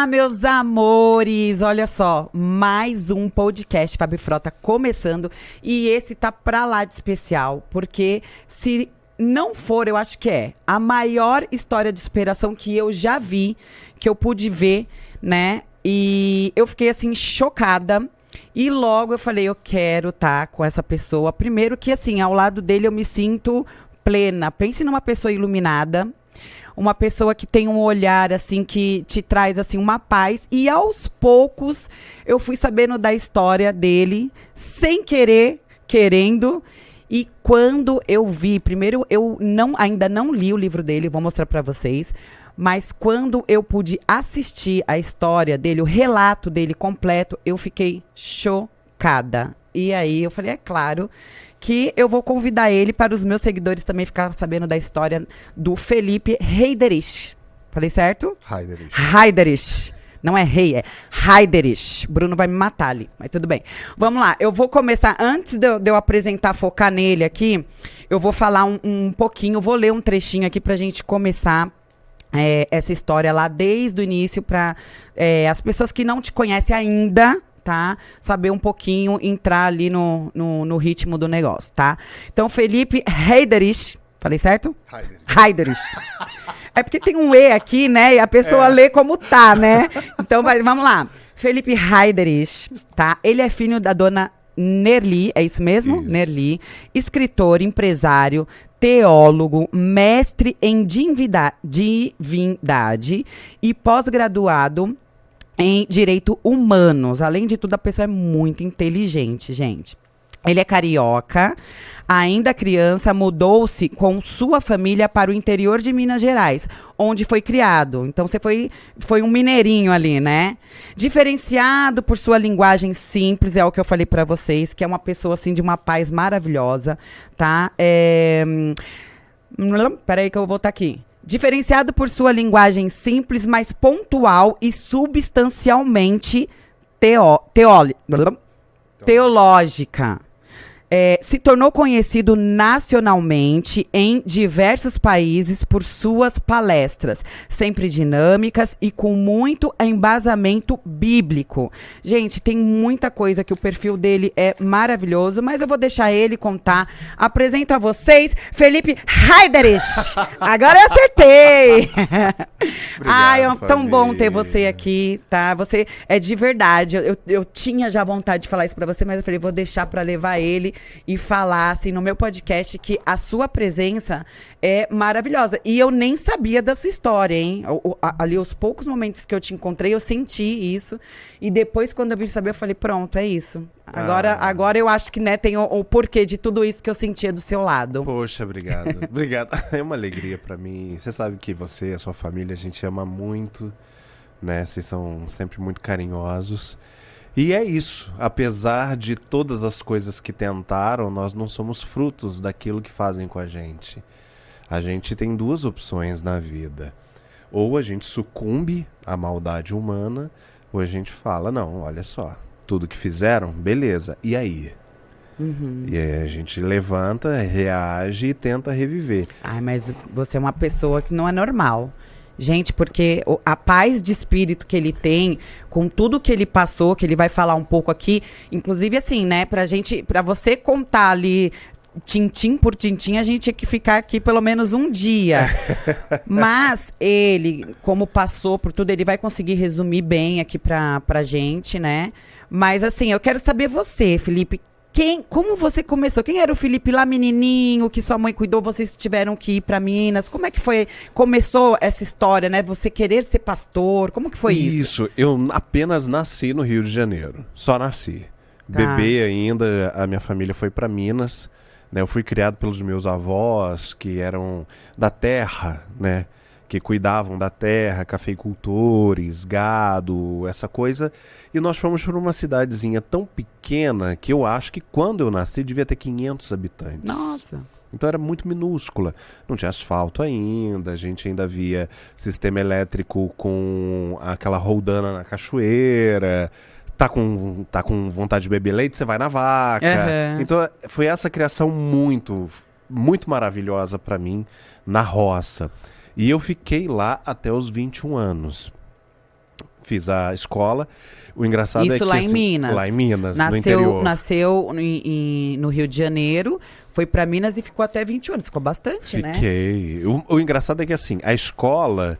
Olá, meus amores! Olha só, mais um podcast Fabi Frota começando e esse tá pra lá de especial, porque se não for, eu acho que é a maior história de superação que eu já vi, que eu pude ver, né? E eu fiquei assim chocada. E logo eu falei, eu quero estar com essa pessoa. Primeiro que assim, ao lado dele eu me sinto plena. Pense numa pessoa iluminada, uma pessoa que tem um olhar assim que te traz assim uma paz, e aos poucos eu fui sabendo da história dele, sem querer, querendo. E quando eu vi, primeiro eu ainda não li o livro dele, vou mostrar para vocês, mas quando eu pude assistir a história dele, o relato dele completo, eu fiquei chocada. E aí eu falei, é claro que eu vou convidar ele para os meus seguidores também ficar sabendo da história do Felipe Heiderich. Falei certo? Heiderich. Não é rei, é Heiderich. Bruno vai me matar ali, mas tudo bem. Vamos lá, eu vou começar, antes de eu apresentar, focar nele aqui, eu vou falar um pouquinho, vou ler um trechinho aqui pra gente começar essa história lá desde o início, para as pessoas que não te conhecem ainda, tá? Saber um pouquinho, entrar ali no ritmo do negócio, tá? Então, Felipe Heiderich, falei certo? Heiderich. É porque tem um E aqui, né? E a pessoa lê como tá, né? Então, vamos lá. Felipe Heiderich, tá? Ele é filho da dona Nerli, é isso mesmo? Isso. Nerli, escritor, empresário, teólogo, mestre em divindade e pós-graduado em Direito Humanos. Além de tudo, a pessoa é muito inteligente, gente. Ele é carioca, ainda criança, mudou-se com sua família para o interior de Minas Gerais, onde foi criado. Então, você foi um mineirinho ali, né? Diferenciado por sua linguagem simples, é o que eu falei para vocês, que é uma pessoa, assim, de uma paz maravilhosa, tá? Peraí que eu vou voltar aqui. Diferenciado por sua linguagem simples, mas pontual e substancialmente teológica. Se tornou conhecido nacionalmente em diversos países por suas palestras, sempre dinâmicas e com muito embasamento bíblico. Gente, tem muita coisa que o perfil dele é maravilhoso, mas eu vou deixar ele contar. Apresento a vocês, Felipe Heiderich. Agora eu acertei. Ai, é tão bom ter você aqui, tá? Você é de verdade. Eu tinha já vontade de falar isso pra você, mas eu falei, vou deixar pra levar ele e falar, assim, no meu podcast, que a sua presença é maravilhosa. E eu nem sabia da sua história, hein? Ali, os poucos momentos que eu te encontrei, eu senti isso. E depois, quando eu vim saber, eu falei, pronto, é isso. Agora eu acho que, né, tem o porquê de tudo isso que eu sentia do seu lado. Poxa, obrigado. Obrigado. É uma alegria pra mim. Você sabe que você e a sua família, a gente ama muito, né? Vocês são sempre muito carinhosos. E é isso, apesar de todas as coisas que tentaram, nós não somos frutos daquilo que fazem com a gente. A gente tem duas opções na vida. Ou a gente sucumbe à maldade humana, ou a gente fala, não, olha só, tudo que fizeram, beleza, e aí? Uhum. E aí a gente levanta, reage e tenta reviver. Ai, mas você é uma pessoa que não é normal. Gente, porque a paz de espírito que ele tem, com tudo que ele passou, que ele vai falar um pouco aqui, inclusive assim, né, pra você contar ali tintim por tintim, a gente tinha que ficar aqui pelo menos um dia. Mas ele, como passou por tudo, ele vai conseguir resumir bem aqui pra gente, né? Mas assim, eu quero saber você, Felipe, como você começou? Quem era o Felipe lá menininho, que sua mãe cuidou, vocês tiveram que ir para Minas? Como é que começou essa história, né? Você querer ser pastor, como que foi isso? Isso, eu apenas nasci no Rio de Janeiro, só nasci. Tá. Bebê ainda, a minha família foi para Minas, né? Eu fui criado pelos meus avós, que eram da terra, né? Que cuidavam da terra, cafeicultores, gado, essa coisa. E nós fomos para uma cidadezinha tão pequena que eu acho que quando eu nasci devia ter 500 habitantes. Nossa! Então era muito minúscula. Não tinha asfalto ainda, a gente ainda via sistema elétrico com aquela roldana na cachoeira. Tá com vontade de beber leite, você vai na vaca. Uhum. Então foi essa criação muito, muito maravilhosa para mim na roça. E eu fiquei lá até os 21 anos. fiz a escola. O engraçado Isso é que lá em assim, Minas. lá em Minas, no interior. Nasceu no Rio de Janeiro, foi pra Minas e ficou até 20 anos. Ficou bastante, né? Fiquei. O engraçado é que assim, a escola,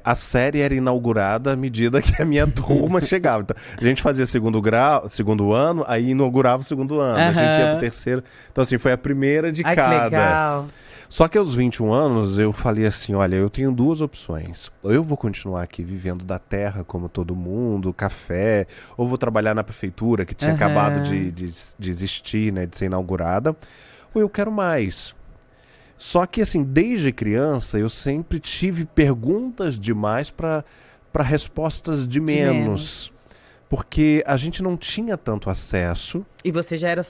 a série era inaugurada à medida que a minha turma chegava. Então, a gente fazia segundo ano, aí inaugurava o segundo ano. A gente ia pro terceiro. Então assim, foi a primeira de Ai, cada. que legal. Só que aos 21 anos eu falei assim, olha, eu tenho duas opções. Ou eu vou continuar aqui vivendo da terra como todo mundo, café, ou vou trabalhar na prefeitura que tinha acabado de existir, né, de ser inaugurada, ou eu quero mais. Só que assim, desde criança eu sempre tive perguntas demais para respostas de menos. Porque a gente não tinha tanto acesso. E você já era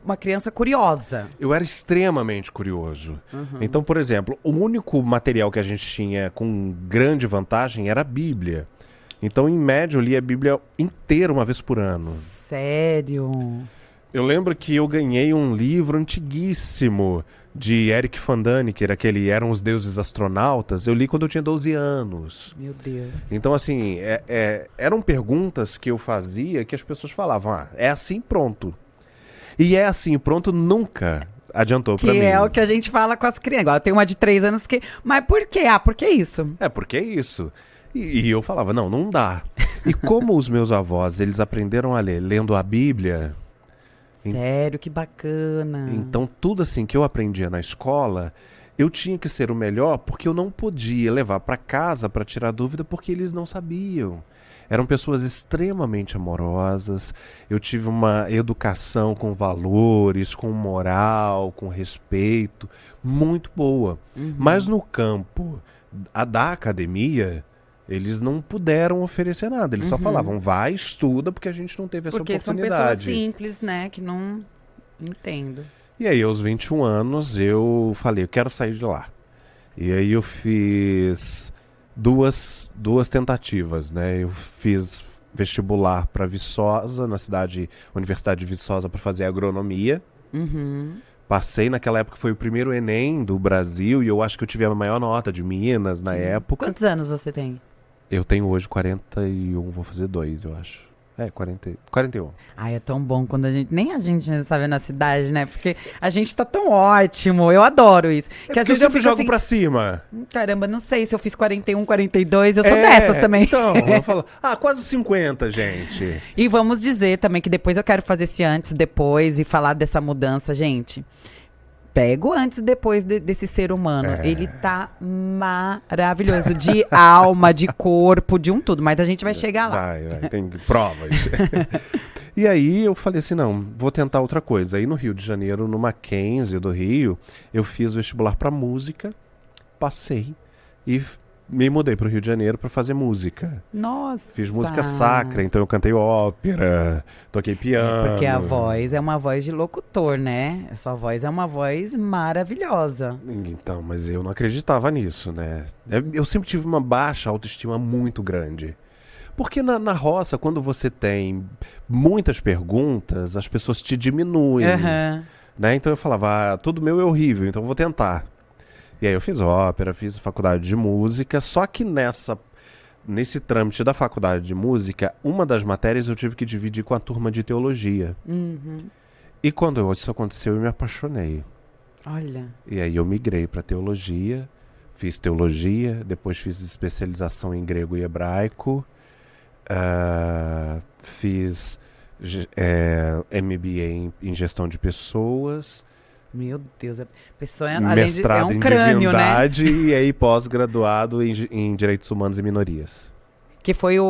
uma criança curiosa. Eu era extremamente curioso. Então, por exemplo, o único material que a gente tinha com grande vantagem era a Bíblia. Então, em média, eu lia a Bíblia inteira uma vez por ano. Sério? Eu lembro que eu ganhei um livro antiguíssimo de Eric Van Daniken, aquele Eram os Deuses Astronautas. Eu li quando eu tinha 12 anos. Meu Deus. Então, assim, eram perguntas que eu fazia que as pessoas falavam, é assim, pronto. E é assim, pronto, nunca adiantou pra mim. Que é o que a gente fala com as crianças. Agora, tem uma de 3 anos que... Mas por quê? Por que isso? Porque é isso. E eu falava, não dá. E como os meus avós, eles aprenderam a ler lendo a Bíblia... Sério, que bacana. Então, tudo assim que eu aprendia na escola, eu tinha que ser o melhor porque eu não podia levar para casa para tirar dúvida porque eles não sabiam. Eram pessoas extremamente amorosas, eu tive uma educação com valores, com moral, com respeito, muito boa. Mas no campo da academia... Eles não puderam oferecer nada. Eles só falavam, vai, estuda, porque a gente não teve essa oportunidade. Porque são pessoas simples, né? Que não entendo. E aí, aos 21 anos, eu falei, eu quero sair de lá. E aí eu fiz duas tentativas, né? Eu fiz vestibular para Viçosa, Universidade de Viçosa, para fazer agronomia. Passei, naquela época foi o primeiro Enem do Brasil, e eu acho que eu tive a maior nota de Minas na época. Quantos anos você tem? Eu tenho hoje 41, vou fazer 2, eu acho. 41. Ai, é tão bom quando nem a gente sabe na cidade, né? Porque a gente tá tão ótimo, eu adoro isso. Que às vezes eu sempre jogo assim, pra cima. Caramba, não sei se eu fiz 41, 42, eu sou dessas também. Então, eu falo, quase 50, gente. E vamos dizer também que depois eu quero fazer esse antes, depois e falar dessa mudança, gente. Pego antes e depois desse ser humano. Ele tá maravilhoso. De alma, de corpo, de tudo. Mas a gente vai chegar lá. Vai, tem provas. E aí eu falei assim, não, vou tentar outra coisa. Aí no Rio de Janeiro, no Mackenzie do Rio, eu fiz vestibular pra música, passei e me mudei pro Rio de Janeiro pra fazer música. Nossa! Fiz música sacra, então eu cantei ópera, toquei piano. Porque a voz é uma voz de locutor, né? A sua voz é uma voz maravilhosa. Então, mas eu não acreditava nisso, né? Eu sempre tive uma baixa autoestima muito grande. Porque na roça, quando você tem muitas perguntas, as pessoas te diminuem. Né? Então eu falava, tudo meu é horrível, então eu vou tentar. E aí eu fiz ópera, fiz faculdade de música, só que nesse trâmite da faculdade de música, uma das matérias eu tive que dividir com a turma de teologia. E quando isso aconteceu, eu me apaixonei. Olha. E aí eu migrei para teologia, fiz teologia, depois fiz especialização em grego e hebraico, fiz MBA em gestão de pessoas. Meu Deus, a pessoa mestrado um crânio, em divindade, né? E aí pós-graduado em direitos humanos e minorias. Que foi o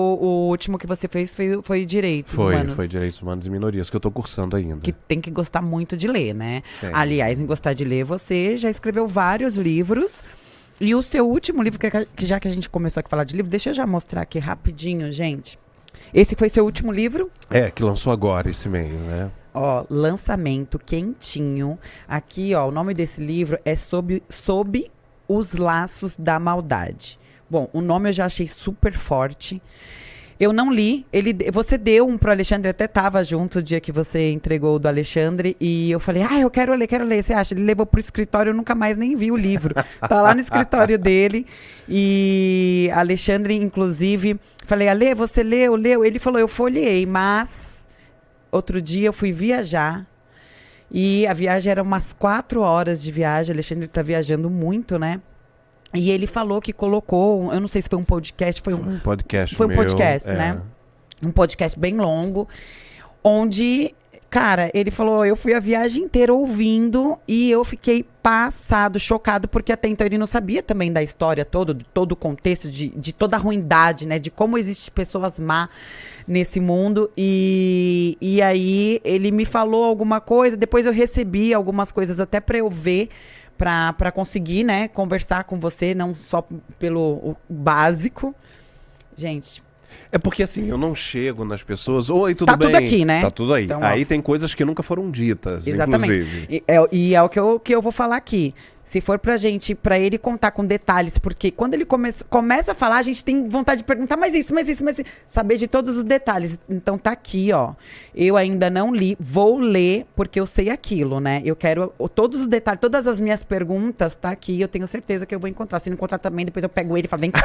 último que você fez, foi direitos humanos. Foi direitos humanos e minorias, que eu tô cursando ainda. Que tem que gostar muito de ler, né? Tem. Aliás, em gostar de ler, você já escreveu vários livros. E o seu último livro, que já que a gente começou aqui a falar de livro, deixa eu já mostrar aqui rapidinho, gente. Esse foi seu último livro? Que lançou agora esse mês, né? Ó, lançamento quentinho. Aqui, ó, o nome desse livro é Sob os Laços da Maldade. Bom, o nome eu já achei super forte. Eu não li. Você deu um pro Alexandre, até tava junto o dia que você entregou o do Alexandre. E eu falei, eu quero ler. Você acha? Ele levou pro escritório, eu nunca mais nem vi o livro. Tá lá no escritório dele. E Alexandre, inclusive, falei, Ale, você leu? Ele falou, eu folheei, mas outro dia eu fui viajar. E a viagem era umas 4 horas de viagem. Alexandre tá viajando muito, né? E ele falou que colocou, eu não sei se foi um podcast, foi um podcast. Foi um podcast, né? Um podcast bem longo, onde, cara, ele falou, eu fui a viagem inteira ouvindo e eu fiquei passado, chocado, porque até então ele não sabia também da história toda, de todo o contexto, de toda a ruindade, né? De como existem pessoas má nesse mundo. E aí ele me falou alguma coisa, depois eu recebi algumas coisas até para eu ver, para conseguir, né, conversar com você, não só pelo básico. Gente... É porque assim, eu não chego nas pessoas, oi, tudo bem? Tá tudo aqui, né? Tá tudo aí. Então, aí tem coisas que nunca foram ditas, exatamente. Inclusive. E é o que eu vou falar aqui. Se for pra ele contar com detalhes, porque quando ele começa a falar, a gente tem vontade de perguntar, mas isso, saber de todos os detalhes. Então tá aqui, ó. Eu ainda não li, vou ler, porque eu sei aquilo, né? Eu quero todos os detalhes, todas as minhas perguntas, tá aqui, eu tenho certeza que eu vou encontrar. Se não encontrar também, depois eu pego ele e falo, vem cá.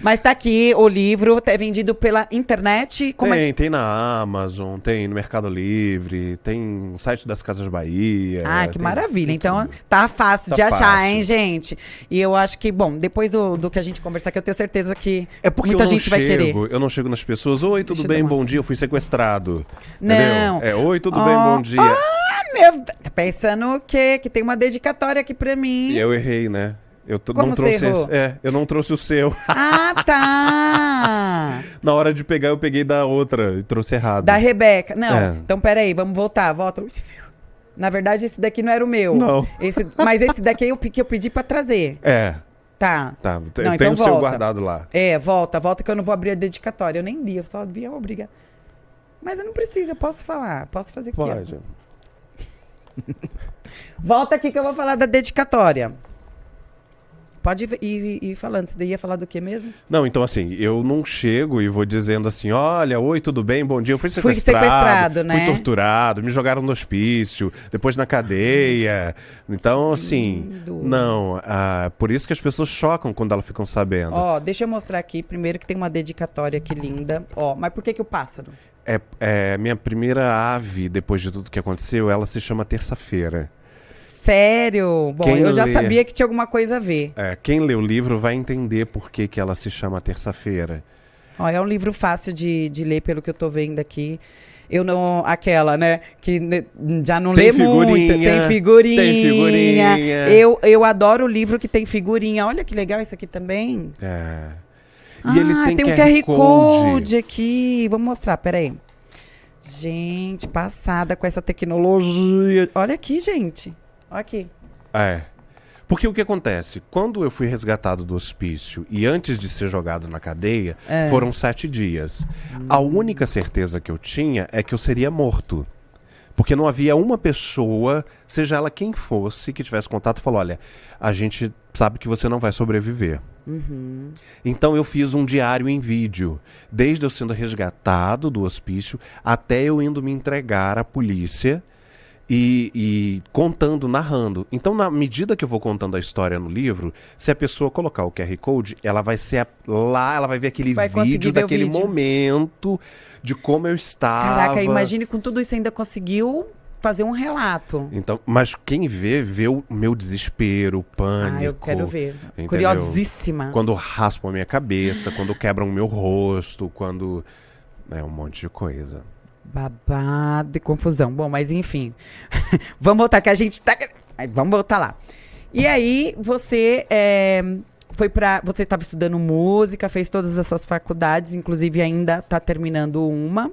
Mas tá aqui o livro, é vendido pela internet. Tem na Amazon, tem no Mercado Livre, tem no site das Casas Bahia. Que maravilha. Então, tá fácil de achar, hein, gente? E eu acho que, bom, depois do que a gente conversar aqui, eu tenho certeza que muita gente vai querer. Eu não chego nas pessoas, oi, tudo bem, bom dia, eu fui sequestrado. Não. Entendeu? Oi, tudo bem, bom dia. Tá pensando o quê? Que tem uma dedicatória aqui pra mim. E eu errei, né? Como não trouxe você errou? eu não trouxe o seu. Tá. Na hora de pegar, eu peguei da outra e trouxe errado. Da Rebeca. Não, então peraí, vamos voltar. Volta. Na verdade, esse daqui não era o meu. Não. Mas esse daqui que eu pedi pra trazer. Tá. Tá, Não, tem então o seu guardado lá. Volta que eu não vou abrir a dedicatória. Eu nem li, eu só vi a obrigar. Mas eu não preciso, eu posso falar. Posso fazer aqui. Pode. Volta aqui que eu vou falar da dedicatória. Pode ir falando. Você ia falar do que mesmo? Não, então assim, eu não chego e vou dizendo assim, olha, oi, tudo bem, bom dia. Eu fui sequestrado, né? Fui torturado, me jogaram no hospício, depois na cadeia. Então, assim, não. Por isso que as pessoas chocam quando elas ficam sabendo. Deixa eu mostrar aqui primeiro que tem uma dedicatória aqui linda. Mas por que o pássaro? Minha primeira ave, depois de tudo que aconteceu, ela se chama Terça-feira. Sério? Bom, eu já sabia que tinha alguma coisa a ver. Quem lê o livro vai entender por que ela se chama Terça-feira. É um livro fácil de ler, pelo que eu tô vendo aqui. Eu não... Aquela, né? Que já não lê muito. Tem figurinha. Tem figurinha. Eu adoro o livro que tem figurinha. Olha que legal isso aqui também. E ele tem um QR Code aqui. Vamos mostrar, peraí. Gente, passada com essa tecnologia. Olha aqui, gente. Olha aqui. Porque o que acontece? Quando eu fui resgatado do hospício e antes de ser jogado na cadeia, foram 7 dias. A única certeza que eu tinha é que eu seria morto. Porque não havia uma pessoa, seja ela quem fosse, que tivesse contato e falou, olha, a gente sabe que você não vai sobreviver. Então eu fiz um diário em vídeo, desde eu sendo resgatado do hospício até eu indo me entregar à polícia e contando, narrando. Então, na medida que eu vou contando a história no livro, se a pessoa colocar o QR Code, ela vai ser lá, ela vai ver aquele vídeo daquele momento de como eu estava. Caraca, imagine com tudo isso ainda conseguiu fazer um relato. Então, mas quem vê o meu desespero, o pânico. Eu quero ver. Entendeu? Curiosíssima. Quando raspam a minha cabeça, quando quebram o meu rosto, quando... um monte de coisa. Babado e confusão. Bom, mas enfim. Vamos voltar que a gente tá... Vamos voltar lá. E aí, você você estava estudando música, fez todas as suas faculdades, inclusive ainda está terminando uma.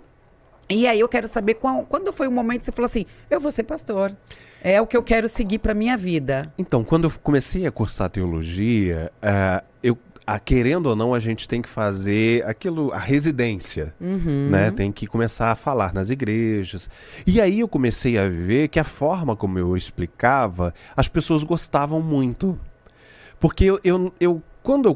E aí eu quero saber quando foi o momento que você falou assim, eu vou ser pastor. É o que eu quero seguir para minha vida. Então, quando eu comecei a cursar teologia, querendo ou não, a gente tem que fazer a residência, né? Tem que começar a falar nas igrejas. E aí eu comecei a ver que a forma como eu explicava, as pessoas gostavam muito. Porque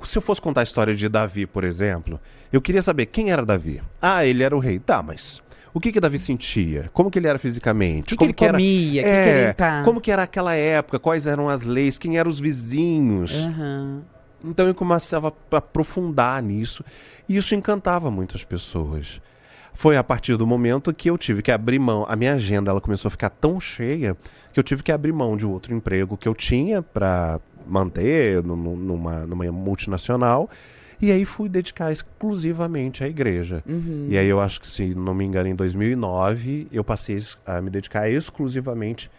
se eu fosse contar a história de Davi, por exemplo, eu queria saber quem era Davi. Ah, ele era o rei. Tá, mas o que Davi sentia? Como que ele era fisicamente? O que ele comia? O que ele tá... Como que era aquela época? Quais eram as leis? Quem eram os vizinhos? Uhum. Então eu começava a aprofundar nisso. E isso encantava muitas pessoas. Foi a partir do momento que eu tive que abrir mão. A minha agenda ela começou a ficar tão cheia que eu tive que abrir mão de outro emprego que eu tinha para manter numa multinacional. E aí fui dedicar exclusivamente à igreja. Uhum. E aí eu acho que, se não me engano, em 2009, eu passei a me dedicar exclusivamente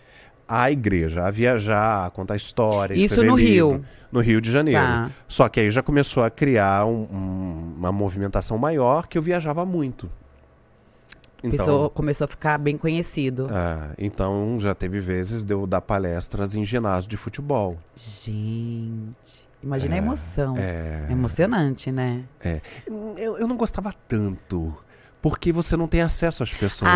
à igreja, a viajar, a contar histórias, isso escrever no livro, Rio? No Rio de Janeiro. Tá. Só que aí já começou a criar uma movimentação maior, que eu viajava muito. Então, começou a ficar bem conhecido. Então já teve vezes de eu dar palestras em ginásio de futebol. Gente, imagina a emoção. É emocionante, né? Eu não gostava tanto, porque você não tem acesso às pessoas.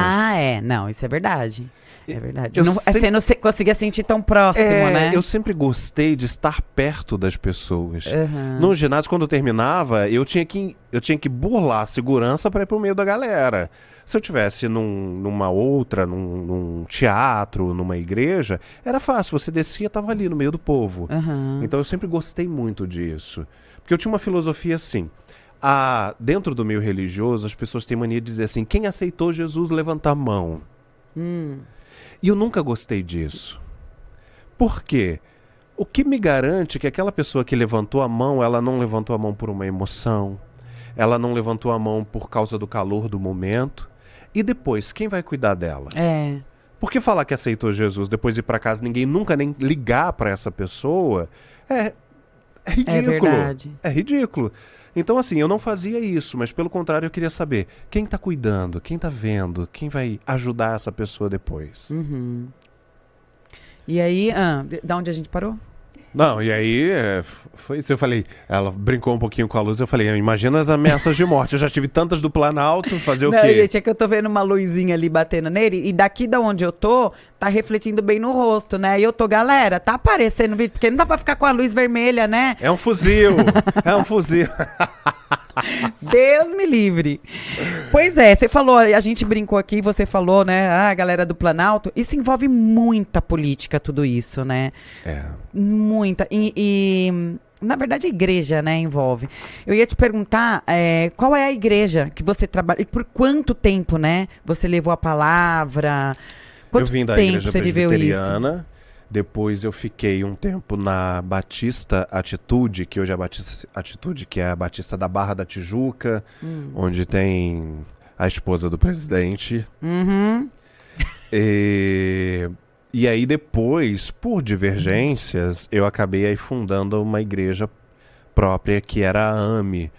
Não, isso é verdade. É verdade. Você não conseguia sentir tão próximo, né? Eu sempre gostei de estar perto das pessoas. Uhum. No ginásio, quando eu terminava, eu tinha que burlar a segurança para ir pro meio da galera. Se eu tivesse num teatro, numa igreja, era fácil. Você descia, tava ali no meio do povo. Uhum. Então eu sempre gostei muito disso. Porque eu tinha uma filosofia assim. Dentro do meio religioso, as pessoas têm mania de dizer assim: quem aceitou Jesus, levanta a mão. E eu nunca gostei disso. Por quê? O que me garante que aquela pessoa que levantou a mão, ela não levantou a mão por uma emoção, ela não levantou a mão por causa do calor do momento, e depois, quem vai cuidar dela? Por que falar que aceitou Jesus, depois ir para casa, ninguém nunca nem ligar para essa pessoa? É ridículo. É verdade. É ridículo. Então, assim, eu não fazia isso, mas pelo contrário, eu queria saber quem tá cuidando, quem tá vendo, quem vai ajudar essa pessoa depois. Uhum. E aí, da onde a gente parou? Não, e aí, foi isso. Eu falei, ela brincou um pouquinho com a luz, eu falei, imagina as ameaças de morte, eu já tive tantas do Planalto, fazer o quê? Gente, é que eu tô vendo uma luzinha ali batendo nele, e daqui da onde eu tô, tá refletindo bem no rosto, né? E eu tô, galera, tá aparecendo vídeo, porque não dá pra ficar com a luz vermelha, né? É um fuzil, é um fuzil. Deus me livre. Pois é, você falou, a gente brincou aqui, você falou, né, a galera do Planalto, isso envolve muita política, tudo isso, né? Muita. E na verdade, a igreja, né, envolve. Eu ia te perguntar, qual é a igreja que você trabalha, e por quanto tempo, né, você levou a palavra? Quanto eu vim da tempo igreja você viveu isso? presbiteriana. Depois eu fiquei um tempo na Batista Atitude, que hoje é a Batista Atitude, que é a Batista da Barra da Tijuca, onde tem a esposa do presidente. Uhum. E aí depois, por divergências, eu acabei aí fundando uma igreja própria, que era a AME.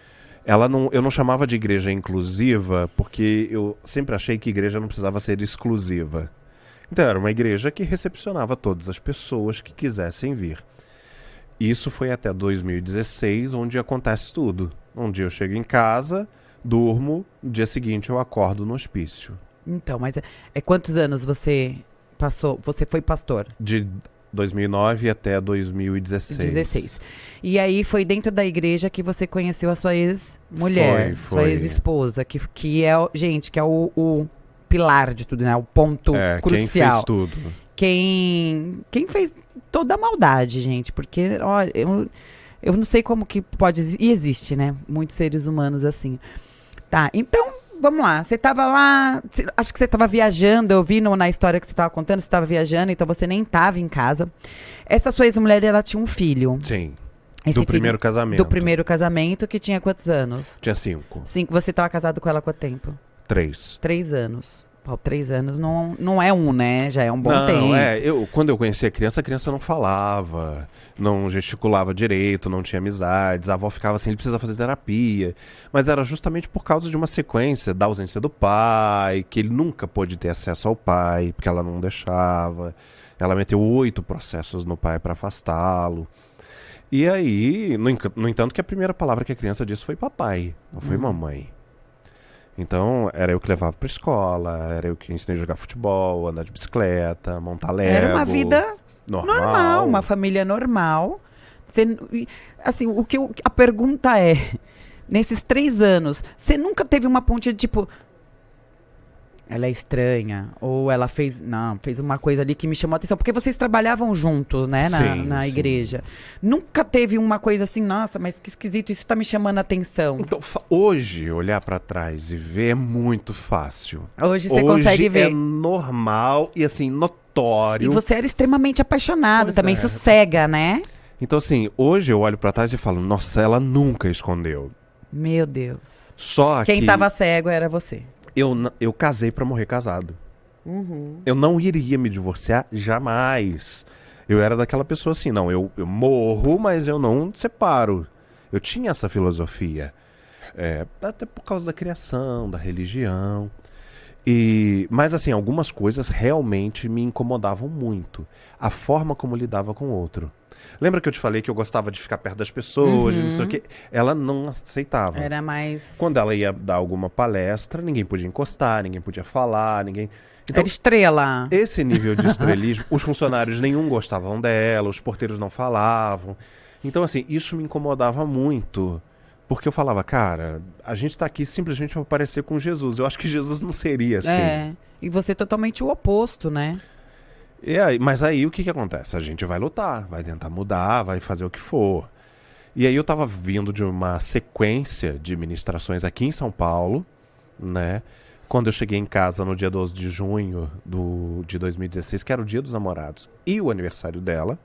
Eu não chamava de igreja inclusiva, porque eu sempre achei que igreja não precisava ser exclusiva. Então era uma igreja que recepcionava todas as pessoas que quisessem vir. Isso foi até 2016, onde acontece tudo. Um dia eu chego em casa, durmo, no dia seguinte eu acordo no hospício. Então, mas quantos anos você passou? Você foi pastor? De 2009 até 2016. 16. E aí foi dentro da igreja que você conheceu a sua ex-mulher, Foi. sua ex-esposa, que é, gente, que é o pilar de tudo, né? O ponto crucial. Quem fez tudo. Quem fez toda a maldade, gente. Porque, olha, eu não sei como que pode... E existe, né? Muitos seres humanos assim. Tá, então, vamos lá. Você tava lá... Acho que você tava viajando. Eu vi na história que você tava contando. Você tava viajando, então você nem tava em casa. Essa sua ex-mulher, ela tinha um filho. Sim. Esse primeiro casamento. Do primeiro casamento, que tinha quantos anos? Tinha 5. 5. Você tava casado com ela há quanto tempo? 3. 3 anos. Pô, 3 anos não é né? Já é um bom tempo. Quando eu conheci a criança não falava, não gesticulava direito, não tinha amizades. A avó ficava assim, ele precisa fazer terapia. Mas era justamente por causa de uma sequência da ausência do pai, que ele nunca pôde ter acesso ao pai, porque ela não deixava. Ela meteu 8 processos no pai para afastá-lo. E aí, no entanto, que a primeira palavra que a criança disse foi papai, não foi mamãe. Então, era eu que levava pra escola, era eu que ensinei a jogar futebol, andar de bicicleta, montar Lego. Era uma vida normal, uma família normal, Assim, a pergunta é, nesses 3 anos, você nunca teve uma pontinha de tipo, ela é estranha, ou ela fez uma coisa ali que me chamou a atenção, porque vocês trabalhavam juntos, né, na Sim. igreja. Nunca teve uma coisa assim, nossa, mas que esquisito, isso tá me chamando a atenção. Então, hoje, olhar pra trás e ver é muito fácil. Hoje você consegue ver. É normal e, assim, notório. E você era extremamente apaixonado, Pois também é. isso cega, né? Então, assim, hoje eu olho pra trás e falo, nossa, ela nunca escondeu. Meu Deus. Só Quem que tava cego era você. eu casei pra morrer casado. Uhum. Eu não iria me divorciar jamais. Eu era daquela pessoa assim, não, eu morro, mas eu não separo. Eu tinha essa filosofia. Até por causa da criação, da religião. Mas assim, algumas coisas realmente me incomodavam muito. A forma como lidava com o outro. Lembra que eu te falei que eu gostava de ficar perto das pessoas, de não sei o quê? Ela não aceitava. Era mais... Quando ela ia dar alguma palestra, ninguém podia encostar, ninguém podia falar, ninguém... Então, Era estrela. esse nível de estrelismo, os funcionários nenhum gostavam dela, os porteiros não falavam. Então, assim, isso me incomodava muito. Porque eu falava, cara, a gente tá aqui simplesmente pra parecer com Jesus. Eu acho que Jesus não seria assim. É. E você totalmente o oposto, né? Mas aí o que acontece? A gente vai lutar, vai tentar mudar, vai fazer o que for. E aí eu tava vindo de uma sequência de ministrações aqui em São Paulo, né? Quando eu cheguei em casa no dia 12 de junho de 2016, que era o Dia dos Namorados, e o aniversário dela,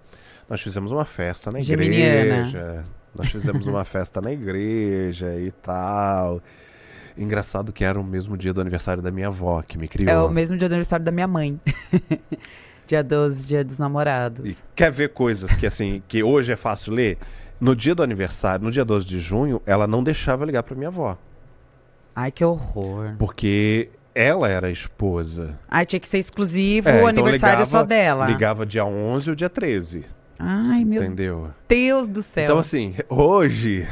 nós fizemos uma festa na igreja. Nós fizemos uma festa na igreja e tal. Engraçado que era o mesmo dia do aniversário da minha avó, que me criou. É o mesmo dia do aniversário da minha mãe. Dia 12, dia dos namorados. E quer ver coisas que, assim, que hoje é fácil ler? No dia do aniversário, no dia 12 de junho, ela não deixava eu ligar pra minha avó. Ai, que horror. Porque ela era a esposa. Ai, tinha que ser exclusivo o Então aniversário só dela. Ligava dia 11 ou dia 13. Ai, meu Entendeu? Deus do céu. Então, assim, hoje...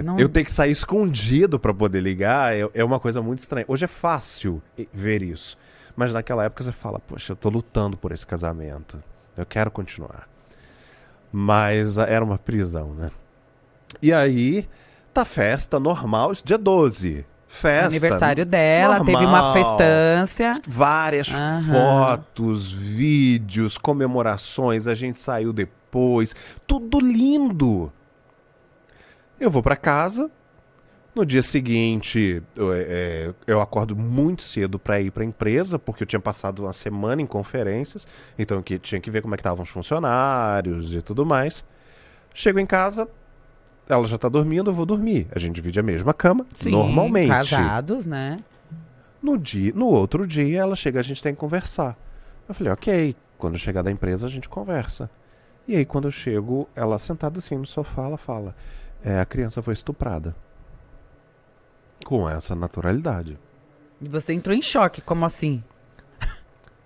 Não- eu tenho que sair escondido pra poder ligar, é uma coisa muito estranha. Hoje é fácil ver isso. Mas naquela época você fala, poxa, eu tô lutando por esse casamento. Eu quero continuar. Mas era uma prisão, né? E aí, tá festa normal, isso dia 12. Festa. Aniversário dela, normal, teve uma festança. Várias Aham. fotos, vídeos, comemorações, a gente saiu depois. Tudo lindo. Eu vou pra casa. No dia seguinte, eu acordo muito cedo para ir para a empresa, porque eu tinha passado uma semana em conferências, então eu tinha que ver como é que estavam os funcionários e tudo mais. Chego em casa, ela já tá dormindo, eu vou dormir. A gente divide a mesma cama, Sim, normalmente. casados, né? No outro dia, ela chega, a gente tem que conversar. Eu falei, ok, quando chegar da empresa a gente conversa. E aí quando eu chego, ela sentada assim no sofá, ela fala, a criança foi estuprada. Com essa naturalidade. E você entrou em choque, como assim?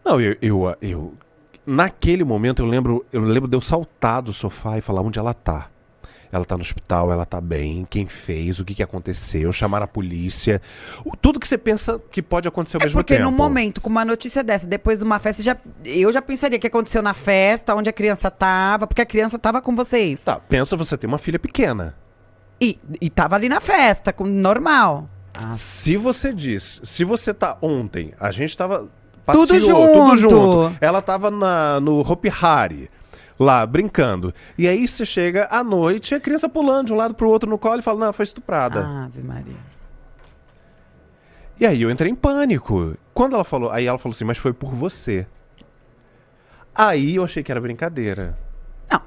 Não, eu naquele momento eu lembro de eu saltar do sofá e falar onde ela tá. Ela tá no hospital, ela tá bem, quem fez, o que aconteceu, chamar a polícia. Tudo que você pensa que pode acontecer ao mesmo tempo. Porque no momento, com uma notícia dessa, depois de uma festa, eu já pensaria o que aconteceu na festa, onde a criança tava, porque a criança tava com vocês. Tá, pensa você ter uma filha pequena. E tava ali na festa, normal. Se você tá ontem, a gente tava... Tudo tudo junto. junto. Ela tava no Hopi Hari, lá, brincando. E aí você chega à noite, a criança pulando de um lado pro outro no colo e fala, não, foi estuprada. Ave Maria. E aí eu entrei em pânico. Quando ela falou, aí ela falou assim, mas foi por você. Aí eu achei que era brincadeira. Não,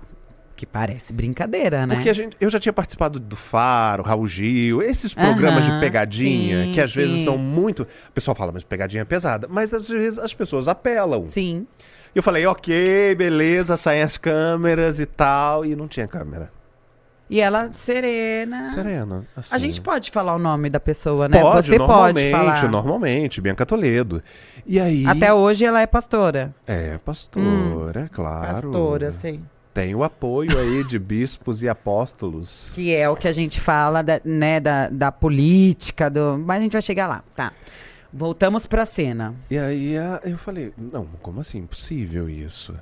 que parece brincadeira, né? Porque eu já tinha participado do Faro, Raul Gil, esses programas de pegadinha, sim, que às vezes sim. são muito... O pessoal fala, mas pegadinha é pesada. Mas às vezes as pessoas apelam. Sim. Eu falei, ok, beleza, saem as câmeras e tal. E não tinha câmera. E ela serena. Serena. A gente pode falar o nome da pessoa, né? Pode, Você pode falar. normalmente, Bianca Toledo. E aí... Até hoje ela é pastora. É, pastora, claro. Pastora, sei. Tem o apoio aí de bispos e apóstolos. Que é o que a gente fala, da política, mas a gente vai chegar lá, tá. Voltamos pra cena. E aí eu falei, não, como assim? Impossível isso.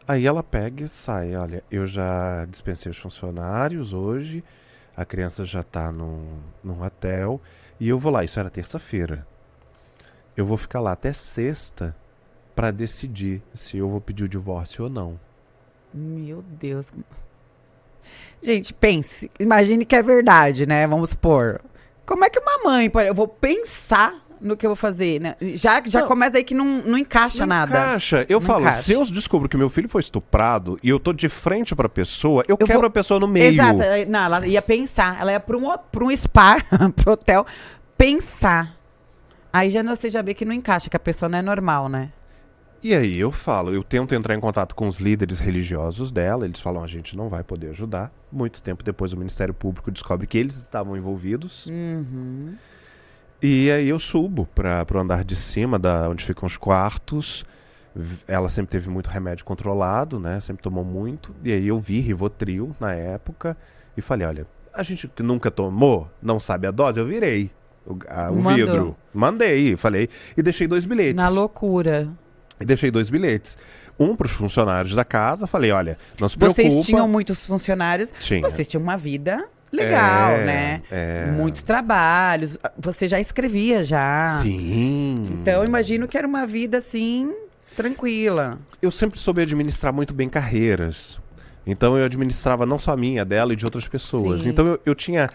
Aí ela pega e sai. Olha, eu já dispensei os funcionários hoje, a criança já tá num hotel, e eu vou lá. Isso era terça-feira. Eu vou ficar lá até sexta pra decidir se eu vou pedir o divórcio ou não. Meu Deus. Gente, pense. Imagine que é verdade, né? Vamos supor. Como é que uma mãe... Eu vou pensar no que eu vou fazer, né? Já Não. começa aí que não encaixa Não nada. encaixa. Eu Não falo, encaixa. se eu descubro que meu filho foi estuprado e eu tô de frente pra pessoa, eu quebro vou- a pessoa no meio. Exato. Não, ela ia pensar. Ela ia pra um spa, pro hotel, pensar. Aí você já vê que não encaixa, que a pessoa não é normal, né? E aí eu falo, eu tento entrar em contato com os líderes religiosos dela, eles falam, a gente não vai poder ajudar. Muito tempo depois o Ministério Público descobre que eles estavam envolvidos. Uhum. E aí eu subo pro andar de cima, onde ficam os quartos. Ela sempre teve muito remédio controlado, né? Sempre tomou muito. E aí eu vi Rivotril na época e falei, olha, a gente que nunca tomou, não sabe a dose, eu virei o Mandou. vidro. Mandei, falei. E deixei 2 bilhetes. Na loucura. E deixei 2 bilhetes. Um para os funcionários da casa. Falei, olha, não se preocupa. Vocês tinham muitos funcionários. Tinha. Vocês tinham uma vida legal, né? Muitos trabalhos. Você já escrevia já. Sim. Então, eu imagino que era uma vida, assim, tranquila. Eu sempre soube administrar muito bem carreiras. Então eu administrava não só a minha, a dela e de outras pessoas. Sim. Então eu tinha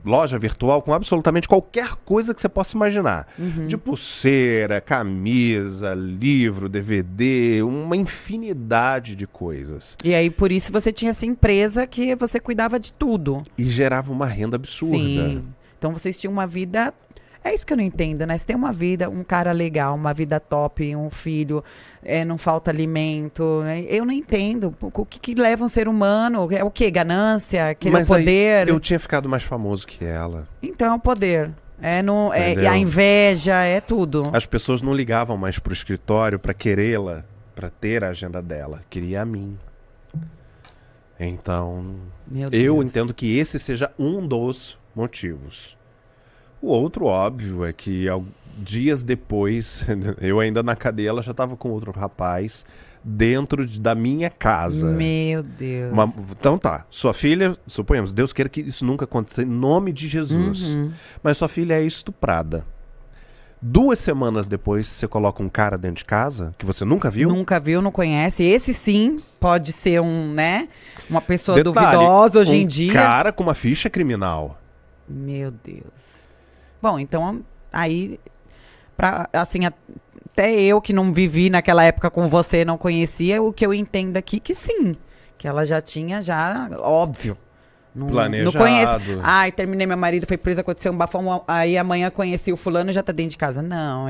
loja virtual com absolutamente qualquer coisa que você possa imaginar. De pulseira, camisa, livro, DVD, uma infinidade de coisas. E aí, por isso, você tinha essa empresa que você cuidava de tudo. E gerava uma renda absurda. Sim. Então, vocês tinham uma vida... É isso que eu não entendo, né? Você tem uma vida, um cara legal, uma vida top, um filho, não falta alimento. Né? Eu não entendo. O que leva um ser humano? É o quê? Ganância? Querer Mas poder? aí eu tinha ficado mais famoso que ela. Então, é o poder. É Entendeu? a inveja, é tudo. As pessoas não ligavam mais pro escritório pra querê-la, pra ter a agenda dela. Queria a mim. Então, Meu eu Deus. entendo que esse seja um dos motivos. O outro, óbvio, é que dias depois, eu ainda na cadeia, ela já estava com outro rapaz dentro da minha casa. Meu Deus. Então tá, sua filha, suponhamos, Deus queira que isso nunca aconteça, em nome de Jesus. Mas sua filha é estuprada. 2 semanas depois, você coloca um cara dentro de casa, que você nunca viu. Nunca viu, não conhece. Esse sim pode ser uma pessoa Detalhe, duvidosa hoje em dia. Cara com uma ficha criminal. Meu Deus. Bom, então, aí, assim, até eu que não vivi naquela época com você, não conhecia, o que eu entendo aqui que sim, que ela já tinha, óbvio. Não Planejado. conheço. Ai, terminei meu marido, foi preso, aconteceu um bafão, aí amanhã conheci o fulano e já tá dentro de casa. Não,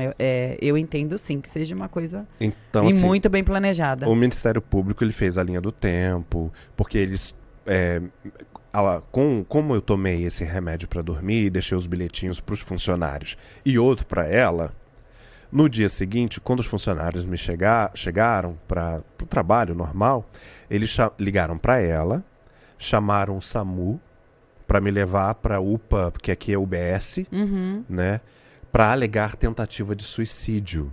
eu entendo sim, que seja uma coisa Então, e assim, muito bem planejada. o Ministério Público ele fez a linha do tempo, porque eles... como eu tomei esse remédio para dormir e deixei os bilhetinhos para os funcionários e outro para ela, no dia seguinte, quando os funcionários me chegaram para o trabalho normal, eles ligaram para ela, chamaram o SAMU para me levar para a UPA, porque aqui é UBS, né, para alegar tentativa de suicídio,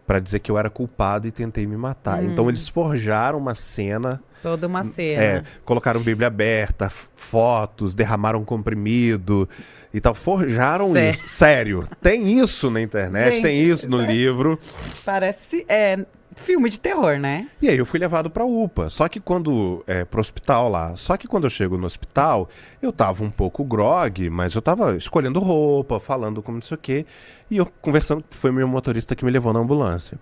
para dizer que eu era culpado e tentei me matar. Então eles forjaram uma cena. Toda uma cena. Colocaram Bíblia aberta, fotos, derramaram comprimido e tal. Forjaram isso. Sério. Tem isso na internet, Gente, tem isso no livro. Parece filme de terror, né? E aí eu fui levado pra UPA. Só que pro hospital lá. Só que quando eu chego no hospital, eu tava um pouco grog, mas eu tava escolhendo roupa, falando como não sei o quê. E eu conversando, foi meu motorista que me levou na ambulância.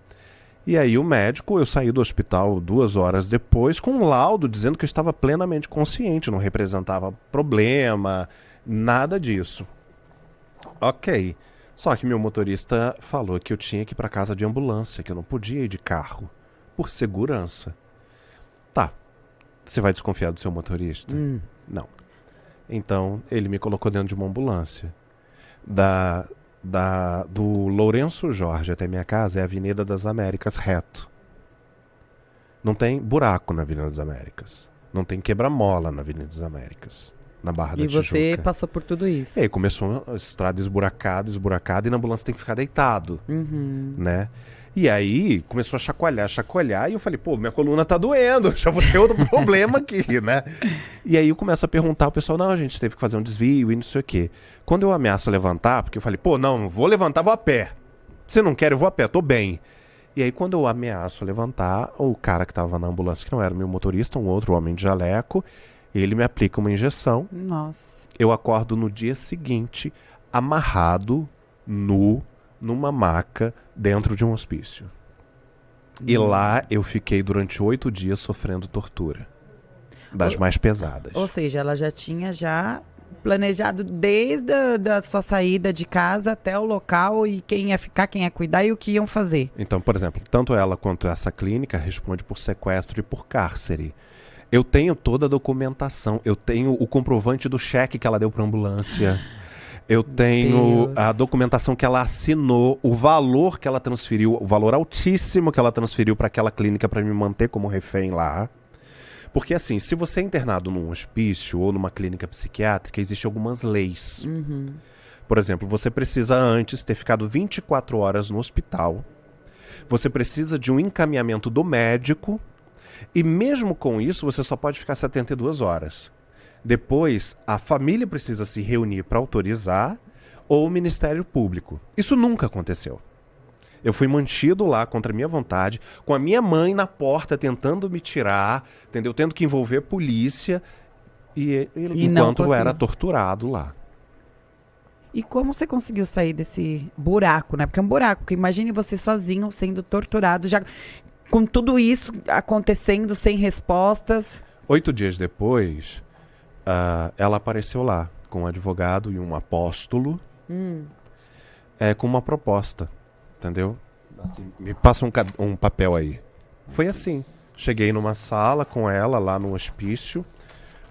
E aí o médico, eu saí do hospital 2 horas depois com um laudo dizendo que eu estava plenamente consciente, não representava problema, nada disso. Ok. Só que meu motorista falou que eu tinha que ir para casa de ambulância, que eu não podia ir de carro, por segurança. Tá. Você vai desconfiar do seu motorista? Não. Então ele me colocou dentro de uma ambulância. Do Lourenço Jorge até minha casa é a Avenida das Américas reto. Não tem buraco na Avenida das Américas. Não tem quebra-mola na Avenida das Américas. Na Barra da Tijuca. E você passou por tudo isso. E aí começou a estrada esburacada, e na ambulância tem que ficar deitado. Né? E aí começou a chacoalhar, e eu falei, pô, minha coluna tá doendo, já vou ter outro problema aqui, né? E aí eu começo a perguntar, o pessoal, não, a gente teve que fazer um desvio e não sei o quê. Quando eu ameaço levantar, porque eu falei, pô, não vou levantar, vou a pé. Se não quer, eu vou a pé, tô bem. E aí quando eu ameaço levantar, o cara que tava na ambulância, que não era meu motorista, um outro homem de jaleco, ele me aplica uma injeção. Nossa. Eu acordo no dia seguinte, amarrado, nu, numa maca, dentro de um hospício. E lá eu fiquei durante 8 dias sofrendo tortura. Das mais pesadas. Ou seja, ela já tinha planejado desde a sua saída de casa até o local e quem ia ficar, quem ia cuidar e o que iam fazer. Então, por exemplo, tanto ela quanto essa clínica responde por sequestro e por cárcere. Eu tenho toda a documentação, eu tenho o comprovante do cheque que ela deu para a ambulância. Eu tenho Deus. a documentação que ela assinou, o valor que ela transferiu, o valor altíssimo que ela transferiu para aquela clínica para me manter como refém lá. Porque assim, se você é internado num hospício ou numa clínica psiquiátrica, existem algumas leis. Por exemplo, você precisa antes ter ficado 24 horas no hospital. Você precisa de um encaminhamento do médico. E mesmo com isso, você só pode ficar 72 horas. Depois, a família precisa se reunir para autorizar, ou o Ministério Público. Isso nunca aconteceu. Eu fui mantido lá contra a minha vontade, com a minha mãe na porta tentando me tirar, entendeu? Tendo que envolver a polícia, enquanto eu era torturado lá. E como você conseguiu sair desse buraco, né? Porque é um buraco, porque imagine você sozinho sendo torturado, já com tudo isso acontecendo sem respostas. 8 dias depois, ela apareceu lá, com um advogado e um apóstolo, com uma proposta, entendeu? Assim, me passa um papel aí. Foi assim, cheguei numa sala com ela, lá no hospício,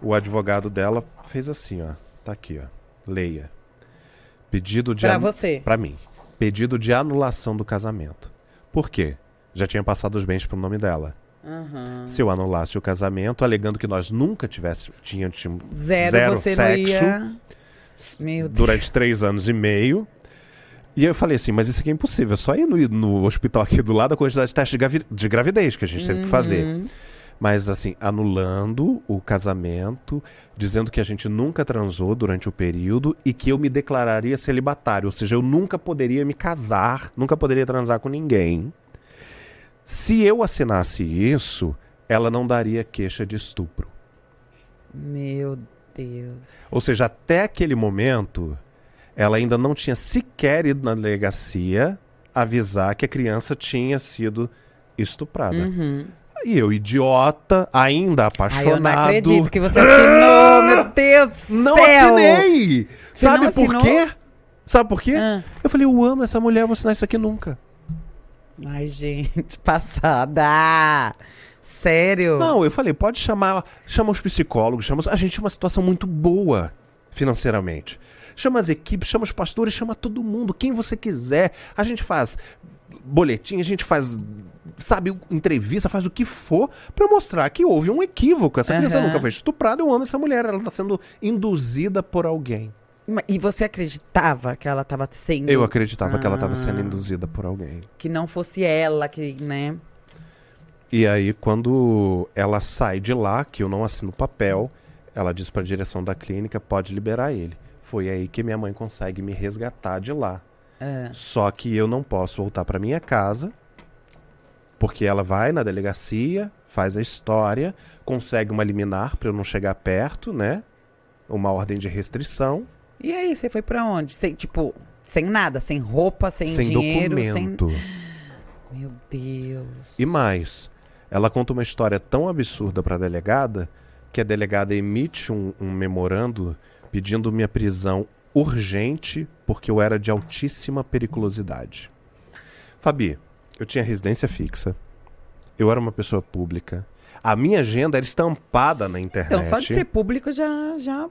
o advogado dela fez assim, ó, tá aqui, ó, leia. Pedido de... Pra você. Pra mim. Pedido de anulação do casamento. Por quê? Já tinha passado os bens pro nome dela. Se eu anulasse o casamento, alegando que nós nunca tínhamos zero você sexo não ia... durante 3 anos e meio. E eu falei assim, mas isso aqui é impossível. É só ir no hospital aqui do lado a quantidade de testes de gravidez que a gente teve que fazer. Mas assim, anulando o casamento, dizendo que a gente nunca transou durante o período e que eu me declararia celibatário. Ou seja, eu nunca poderia me casar, nunca poderia transar com ninguém. Se eu assinasse isso, ela não daria queixa de estupro. Meu Deus. Ou seja, até aquele momento, ela ainda não tinha sequer ido na delegacia avisar que a criança tinha sido estuprada. E eu, idiota, ainda apaixonado... eu não acredito que você assinou, meu Deus do Não céu. assinei! Você Sabe não por assinou? quê? Sabe por quê? Eu falei, eu amo essa mulher, eu vou assinar isso aqui nunca. Ai, gente, passada. Sério? Não, eu falei, pode chama os psicólogos, a gente tem uma situação muito boa financeiramente. Chama as equipes, chama os pastores, chama todo mundo, quem você quiser. A gente faz boletim, a gente faz, sabe, entrevista, faz o que for pra mostrar que houve um equívoco. Essa criança nunca foi estuprada, eu amo essa mulher, ela tá sendo induzida por alguém. E você acreditava que ela estava sendo... Eu acreditava que ela estava sendo induzida por alguém. Que não fosse ela, que, né? E aí, quando ela sai de lá, que eu não assino papel, ela diz pra direção da clínica, pode liberar ele. Foi aí que minha mãe consegue me resgatar de lá. Só que eu não posso voltar pra minha casa, porque ela vai na delegacia, faz a história, consegue uma liminar pra eu não chegar perto, né? Uma ordem de restrição. E aí, você foi pra onde? Sem nada, sem roupa, sem dinheiro, documento. Meu Deus. E mais, ela conta uma história tão absurda pra delegada, que a delegada emite um memorando pedindo minha prisão urgente, porque eu era de altíssima periculosidade. Fabi, eu tinha residência fixa, eu era uma pessoa pública, a minha agenda era estampada na internet. Então, só de ser público já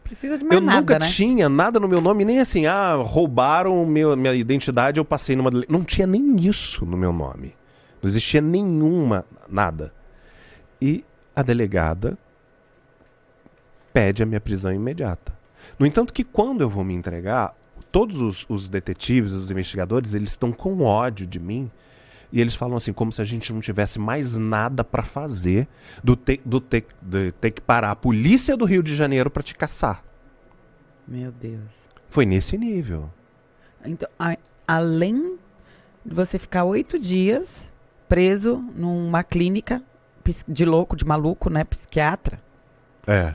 precisa de mais eu nada, nunca né? tinha nada no meu nome, nem assim, roubaram minha identidade, eu passei numa... Não tinha nem isso no meu nome. Não existia nada. E a delegada pede a minha prisão imediata. No entanto que quando eu vou me entregar, todos os detetives, os investigadores, eles estão com ódio de mim. E eles falam assim, como se a gente não tivesse mais nada pra fazer de ter que parar a polícia do Rio de Janeiro pra te caçar. Meu Deus. Foi nesse nível. Então, além de você ficar 8 dias preso numa clínica de louco, de maluco, né? Psiquiatra. É.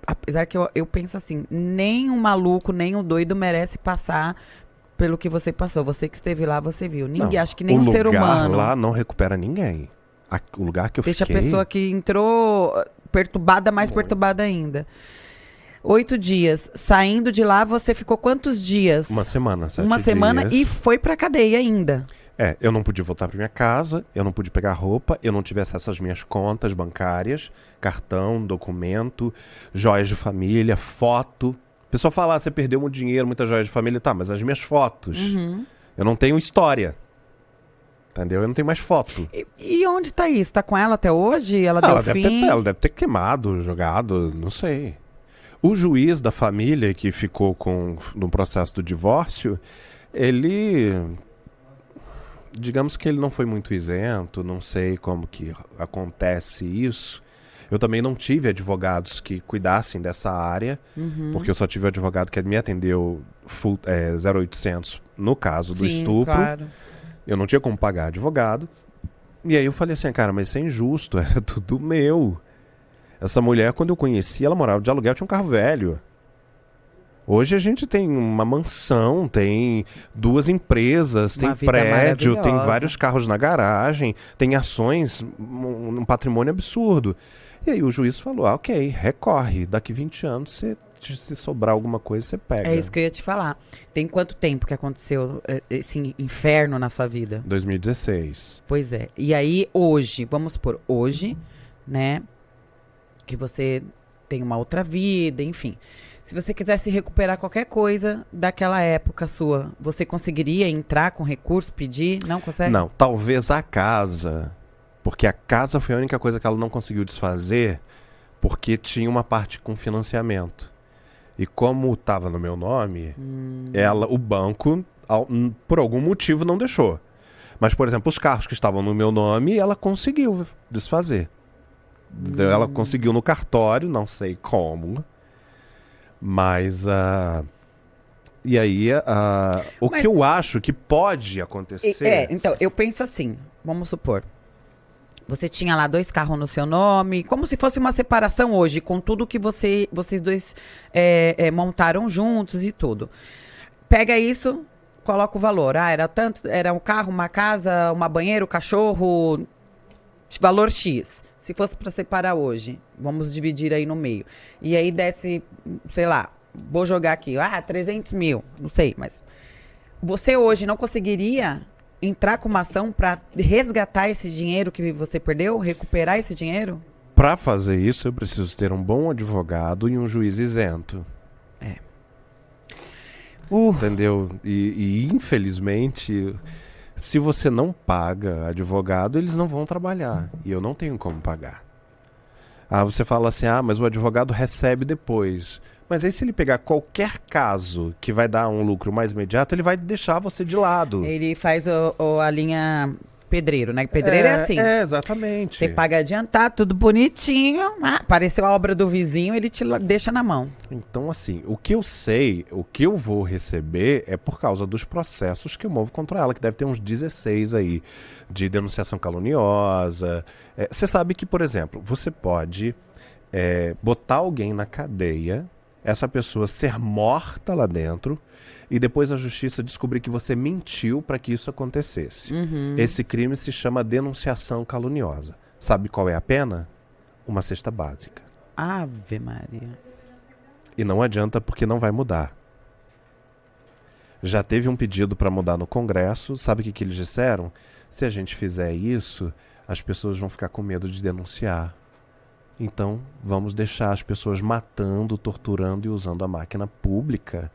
Apesar que eu penso assim, nem um maluco, nem um doido merece passar pelo que você passou. Você que esteve lá, você viu. Ninguém, acho que nem um ser humano. O lugar lá não recupera ninguém. O lugar que eu Deixa fiquei... a pessoa que entrou perturbada, mais perturbada ainda. 8 dias. Saindo de lá, você ficou quantos dias? Uma semana, 7 Uma semana dias. e foi pra cadeia ainda. Eu não pude voltar pra minha casa, eu não pude pegar roupa, eu não tive acesso às minhas contas bancárias, cartão, documento, joias de família, foto. A pessoa fala, você perdeu muito dinheiro, muitas joias de família. Tá, mas as minhas fotos, eu não tenho história. Entendeu? Eu não tenho mais foto. E onde tá isso? Tá com ela até hoje? Ela deu fim? Ela deve ter queimado, jogado, não sei. O juiz da família que ficou no processo do divórcio, ele... Digamos que ele não foi muito isento, não sei como que acontece isso. Eu também não tive advogados que cuidassem dessa área, porque eu só tive um advogado que me atendeu 0800 no caso do estupro. Claro. Eu não tinha como pagar advogado. E aí eu falei assim, cara, mas isso é injusto, era tudo meu. Essa mulher, quando eu conheci, ela morava de aluguel, tinha um carro velho. Hoje a gente tem uma mansão, tem 2 empresas, tem prédio, tem vários carros na garagem, tem ações, um patrimônio absurdo. E aí o juiz falou, ok, recorre, daqui 20 anos, se sobrar alguma coisa, você pega. É isso que eu ia te falar. Tem quanto tempo que aconteceu esse inferno na sua vida? 2016. Pois é. E aí hoje, vamos supor, hoje, né, que você tem uma outra vida, enfim... Se você quisesse recuperar qualquer coisa daquela época sua, você conseguiria entrar com recurso, pedir? Não consegue? Não, talvez a casa. Porque a casa foi a única coisa que ela não conseguiu desfazer, porque tinha uma parte com financiamento. E como estava no meu nome, o banco, por algum motivo, não deixou. Mas, por exemplo, os carros que estavam no meu nome, ela conseguiu desfazer. Ela conseguiu no cartório, não sei como... Mas, e aí, que eu acho que pode acontecer... Então, eu penso assim, vamos supor, você tinha lá 2 carros no seu nome, como se fosse uma separação hoje, com tudo que vocês dois montaram juntos e tudo. Pega isso, coloca o valor. Era um carro, uma casa, uma banheira, um cachorro, valor X. Se fosse para separar hoje, vamos dividir aí no meio. E aí desce, sei lá, vou jogar aqui, 300 mil, não sei, mas... Você hoje não conseguiria entrar com uma ação para resgatar esse dinheiro que você perdeu? Recuperar esse dinheiro? Para fazer isso, eu preciso ter um bom advogado e um juiz isento. Entendeu? E infelizmente... Se você não paga advogado, eles não vão trabalhar. E eu não tenho como pagar. Você fala assim, mas o advogado recebe depois. Mas aí se ele pegar qualquer caso que vai dar um lucro mais imediato, ele vai deixar você de lado. Ele faz a linha pedreiro, né? Pedreiro é assim. Exatamente. Você paga adiantado, tudo bonitinho. Apareceu a obra do vizinho, ele te deixa na mão. Então, assim, o que eu sei, o que eu vou receber é por causa dos processos que eu movo contra ela, que deve ter uns 16 aí, de denunciação caluniosa. Você sabe que, por exemplo, você pode botar alguém na cadeia, essa pessoa ser morta lá dentro, e depois a justiça descobrir que você mentiu para que isso acontecesse. Esse crime se chama denunciação caluniosa. Sabe qual é a pena? Uma cesta básica. Ave Maria. E não adianta porque não vai mudar. Já teve um pedido para mudar no Congresso. Sabe o que eles disseram? Se a gente fizer isso, as pessoas vão ficar com medo de denunciar. Então, vamos deixar as pessoas matando, torturando e usando a máquina pública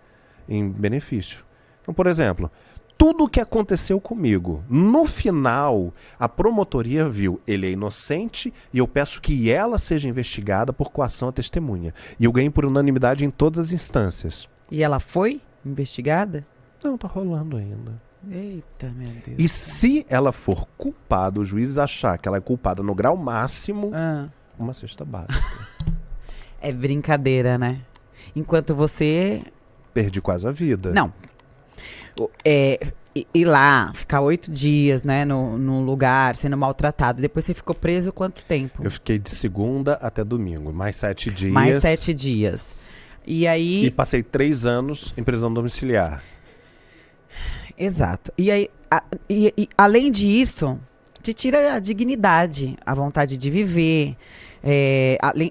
em benefício. Então, por exemplo, tudo o que aconteceu comigo, no final, a promotoria viu, ele é inocente e eu peço que ela seja investigada por coação à testemunha. E eu ganhei por unanimidade em todas as instâncias. E ela foi? investigada? Não, tá rolando ainda. Eita, meu Deus. E se ela for culpada, o juiz achar que ela é culpada no grau máximo, uma cesta básica. É brincadeira, né? Enquanto você... Perdi quase a vida. Não. Ir lá, ficar 8 dias, né, no lugar, sendo maltratado. Depois você ficou preso quanto tempo? Eu fiquei de segunda até domingo, mais 7 dias. Mais 7 dias. E aí... E passei 3 anos em prisão domiciliar. Exato. E aí, além disso, te tira a dignidade, a vontade de viver,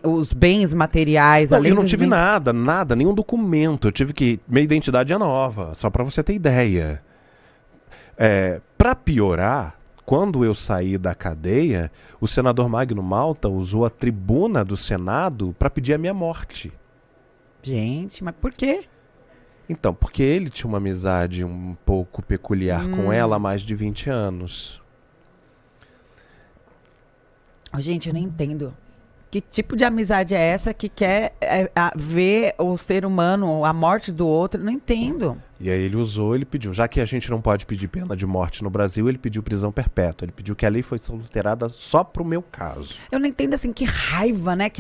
os bens materiais. Não, além eu não dos tive bens... nada, nenhum documento. Eu tive que... Minha identidade é nova, só pra você ter ideia. Pra piorar, quando eu saí da cadeia, o senador Magno Malta usou a tribuna do Senado pra pedir a minha morte. Gente, mas por quê? Então, porque ele tinha uma amizade um pouco peculiar com ela há mais de 20 anos. Gente, eu não entendo. Que tipo de amizade é essa que quer ver o ser humano, a morte do outro? Eu não entendo. E aí ele pediu, já que a gente não pode pedir pena de morte no Brasil, ele pediu prisão perpétua. Ele pediu que a lei fosse alterada só pro meu caso. Eu não entendo, assim, que raiva, né,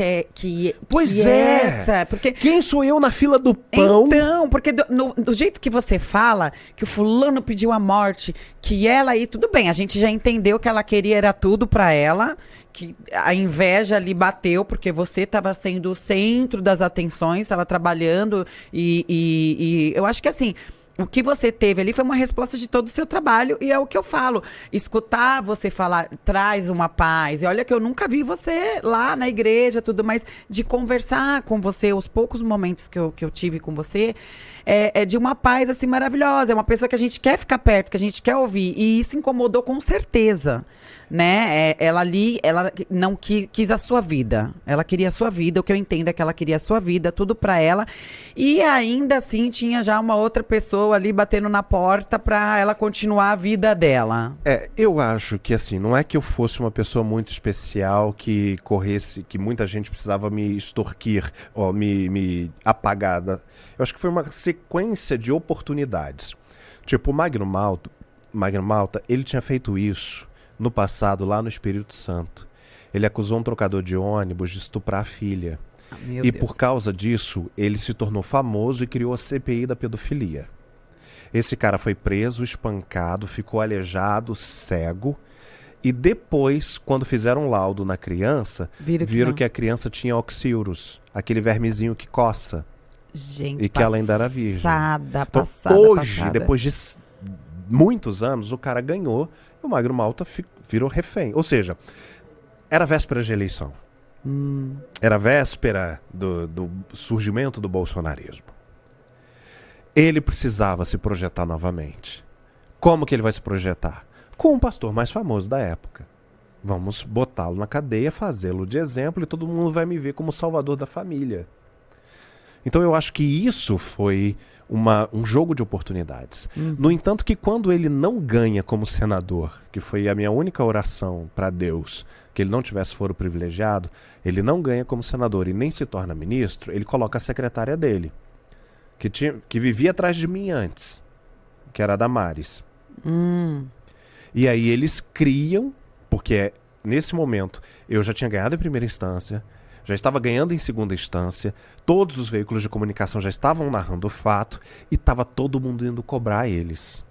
Pois que é essa. Porque... Quem sou eu na fila do pão? Então, porque do jeito que você fala, que o fulano pediu a morte, que ela aí, tudo bem, a gente já entendeu que ela queria, era tudo pra ela, que a inveja ali bateu, porque você estava sendo o centro das atenções, estava trabalhando, e eu acho que assim... O que você teve ali foi uma resposta de todo o seu trabalho, e é o que eu falo. Escutar você falar traz uma paz. E olha que eu nunca vi você lá na igreja, tudo mais, de conversar com você, os poucos momentos que eu tive com você, é de uma paz assim maravilhosa. É uma pessoa que a gente quer ficar perto, que a gente quer ouvir. E isso incomodou com certeza. Né? Ela não quis a sua vida. Ela queria a sua vida. O que eu entendo é que ela queria a sua vida, tudo pra ela. E ainda assim tinha já uma outra pessoa ali batendo na porta pra ela continuar a vida dela. Eu acho que assim, não é que eu fosse uma pessoa muito especial que corresse, que muita gente precisava me extorquir ou me apagar. Eu acho que foi uma sequência de oportunidades. Tipo, o Magno Malta, ele tinha feito isso no passado, lá no Espírito Santo. Ele acusou um trocador de ônibus de estuprar a filha. Meu e Deus. por causa disso, ele se tornou famoso e criou a CPI da pedofilia. Esse cara foi preso, espancado, ficou aleijado, cego. E depois, quando fizeram um laudo na criança, viram que a criança tinha oxiurus, aquele vermezinho que coça. Gente, e que ela ainda era virgem. Passada. Hoje, depois de muitos anos, o cara ganhou e o Magno Malta virou refém. Ou seja, era véspera de eleição. Era véspera do surgimento do bolsonarismo. Ele precisava se projetar novamente. Como que ele vai se projetar? Com o pastor mais famoso da época. Vamos botá-lo na cadeia, fazê-lo de exemplo e todo mundo vai me ver como salvador da família. Então eu acho que isso foi um jogo de oportunidades. No entanto, que quando ele não ganha como senador, que foi a minha única oração para Deus, que ele não tivesse foro privilegiado, ele não ganha como senador e nem se torna ministro, ele coloca a secretária dele, que vivia atrás de mim antes, que era a Damares. E aí eles criam, porque nesse momento eu já tinha ganhado em primeira instância, já estava ganhando em segunda instância, todos os veículos de comunicação já estavam narrando o fato e estava todo mundo indo cobrar eles.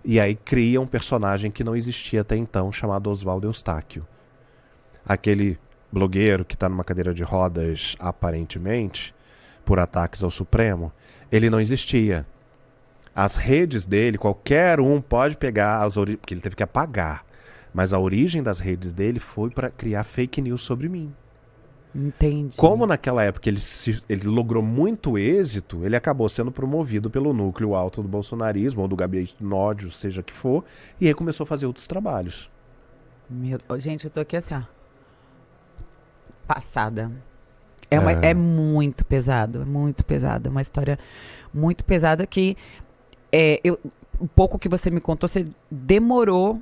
E aí cria um personagem que não existia até então, chamado Oswaldo Eustáquio. Aquele blogueiro que está numa cadeira de rodas, aparentemente, por ataques ao Supremo, ele não existia. As redes dele, qualquer um pode pegar, porque ele teve que apagar, mas a origem das redes dele foi para criar fake news sobre mim. Entendi. Como naquela época ele logrou muito êxito, ele acabou sendo promovido pelo núcleo alto do bolsonarismo, ou do gabinete do Nódio, seja que for, e aí começou a fazer outros trabalhos. Gente, eu tô aqui assim, ó. Passada. É muito pesado, muito pesado. É uma história muito pesada que o pouco que você me contou, você demorou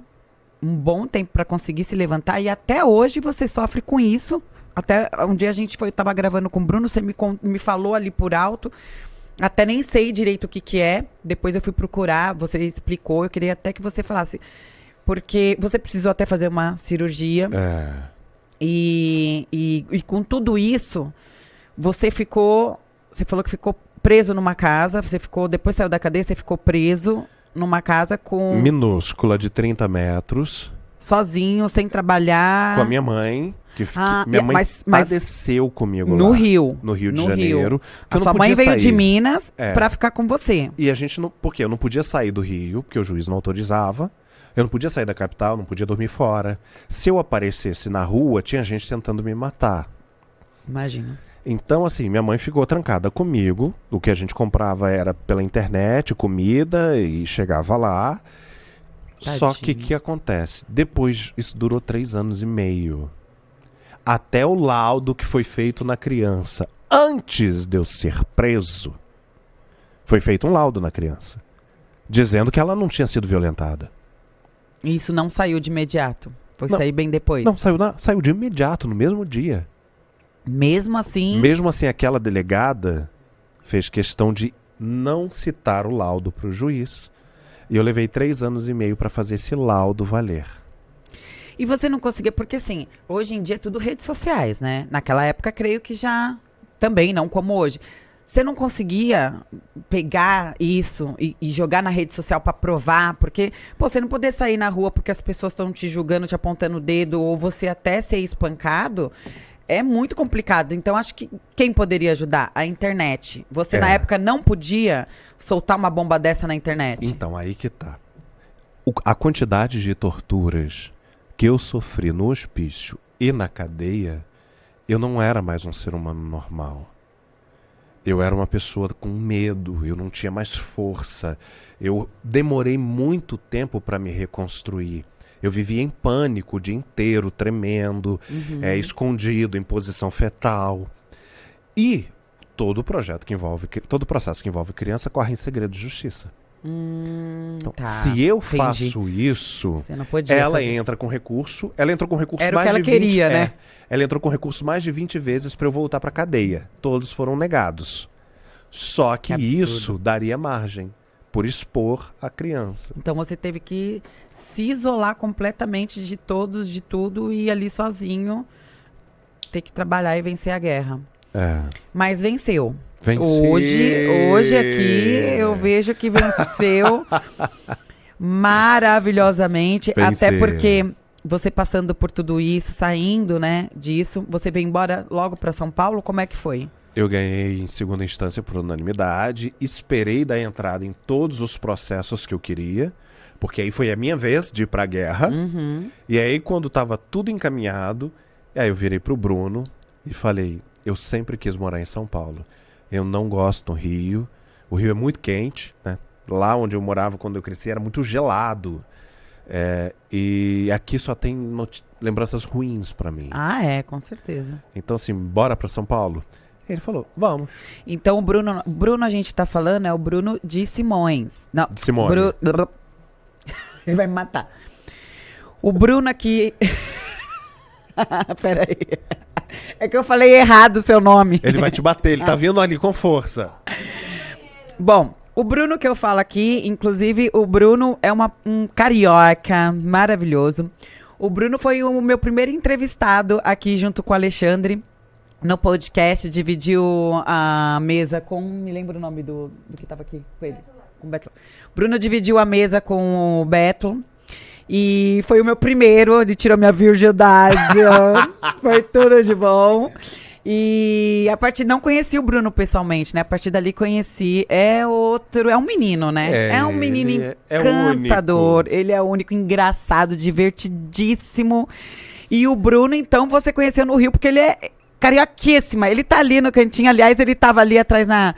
um bom tempo para conseguir se levantar e até hoje você sofre com isso. Até um dia a gente tava gravando com o Bruno, você me falou ali por alto Até nem sei direito o que que é. Depois eu fui procurar, você explicou. Eu queria até que você falasse. Porque você precisou até fazer uma cirurgia. E com tudo isso, você falou que ficou preso numa casa. Depois saiu da cadeia, você ficou preso numa casa com... minúscula, de 30 metros. Sozinho, sem trabalhar. Com a minha mãe. Minha mãe padeceu comigo no lá. Rio. No Rio de Janeiro. A sua mãe veio de Minas pra ficar com você. E a gente não... Porque eu não podia sair do Rio, porque o juiz não autorizava. Eu não podia sair da capital, não podia dormir fora. Se eu aparecesse na rua, tinha gente tentando me matar. Imagina. Então, assim, minha mãe ficou trancada comigo. O que a gente comprava era pela internet, comida, e chegava lá. Tadinho. Só que o que acontece? Depois, isso durou 3 anos e meio. Até o laudo que foi feito na criança, antes de eu ser preso, foi feito um laudo na criança, dizendo que ela não tinha sido violentada. Isso não saiu de imediato? Foi sair bem depois? Não, saiu de imediato, no mesmo dia. Mesmo assim... Mesmo assim, aquela delegada fez questão de não citar o laudo para o juiz. E eu levei 3 anos e meio para fazer esse laudo valer. E você não conseguia... Porque, assim, hoje em dia é tudo redes sociais, né? Naquela época, creio que já... Também, não como hoje. Você não conseguia pegar isso e jogar na rede social para provar? Porque, você não poder sair na rua porque as pessoas estão te julgando, te apontando o dedo, ou você até ser espancado, é muito complicado. Então, acho que quem poderia ajudar? A internet. Você, na época, não podia soltar uma bomba dessa na internet? Então, aí que tá. A quantidade de torturas que eu sofri no hospício e na cadeia, eu não era mais um ser humano normal. Eu era uma pessoa com medo, eu não tinha mais força. Eu demorei muito tempo para me reconstruir. Eu vivia em pânico o dia inteiro, tremendo, escondido, em posição fetal. E todo processo que envolve criança corre em segredo de justiça. Então, se eu faço isso, ela entra com recurso. Ela entrou com recurso Era mais o que ela de 20, queria, né? Ela entrou com recurso mais de 20 vezes para eu voltar para cadeia. Todos foram negados. Só que isso daria margem por expor a criança. Então você teve que se isolar completamente de todos, de tudo, e ir ali sozinho ter que trabalhar e vencer a guerra. Mas venceu. Hoje aqui eu vejo que venceu maravilhosamente. Até porque você passando por tudo isso, saindo, né, disso, você veio embora logo para São Paulo? Como é que foi? Eu ganhei em segunda instância por unanimidade, esperei dar entrada em todos os processos que eu queria, porque aí foi a minha vez de ir pra guerra. E aí quando estava tudo encaminhado, aí eu virei pro Bruno e falei, eu sempre quis morar em São Paulo. Eu não gosto do Rio. O Rio é muito quente, né? Lá onde eu morava quando eu cresci era muito gelado. E aqui só tem lembranças ruins pra mim. Com certeza. Então assim, bora pra São Paulo? Ele falou, vamos. Então o Bruno a gente tá falando é o Bruno de Simões. Não, de Simone. Ele vai me matar. O Bruno aqui... Peraí. É que eu falei errado o seu nome. Ele vai te bater, ele tá vindo ali com força. Bom, o Bruno que eu falo aqui, inclusive o Bruno é um carioca maravilhoso. O Bruno foi o meu primeiro entrevistado aqui junto com o Alexandre no podcast, dividiu a mesa com... Me lembro o nome do que tava aqui com ele. Com o Beto. Bruno dividiu a mesa com o Beto. E foi o meu primeiro, ele tirou minha virgindade. Foi tudo de bom. E a partir não conheci o Bruno pessoalmente, né? A partir dali conheci. É um menino, né? É um menino encantador. Ele é único, engraçado, divertidíssimo. E o Bruno, então, você conheceu no Rio, porque ele é carioquíssima. Ele tá ali no cantinho. Aliás, ele tava ali atrás na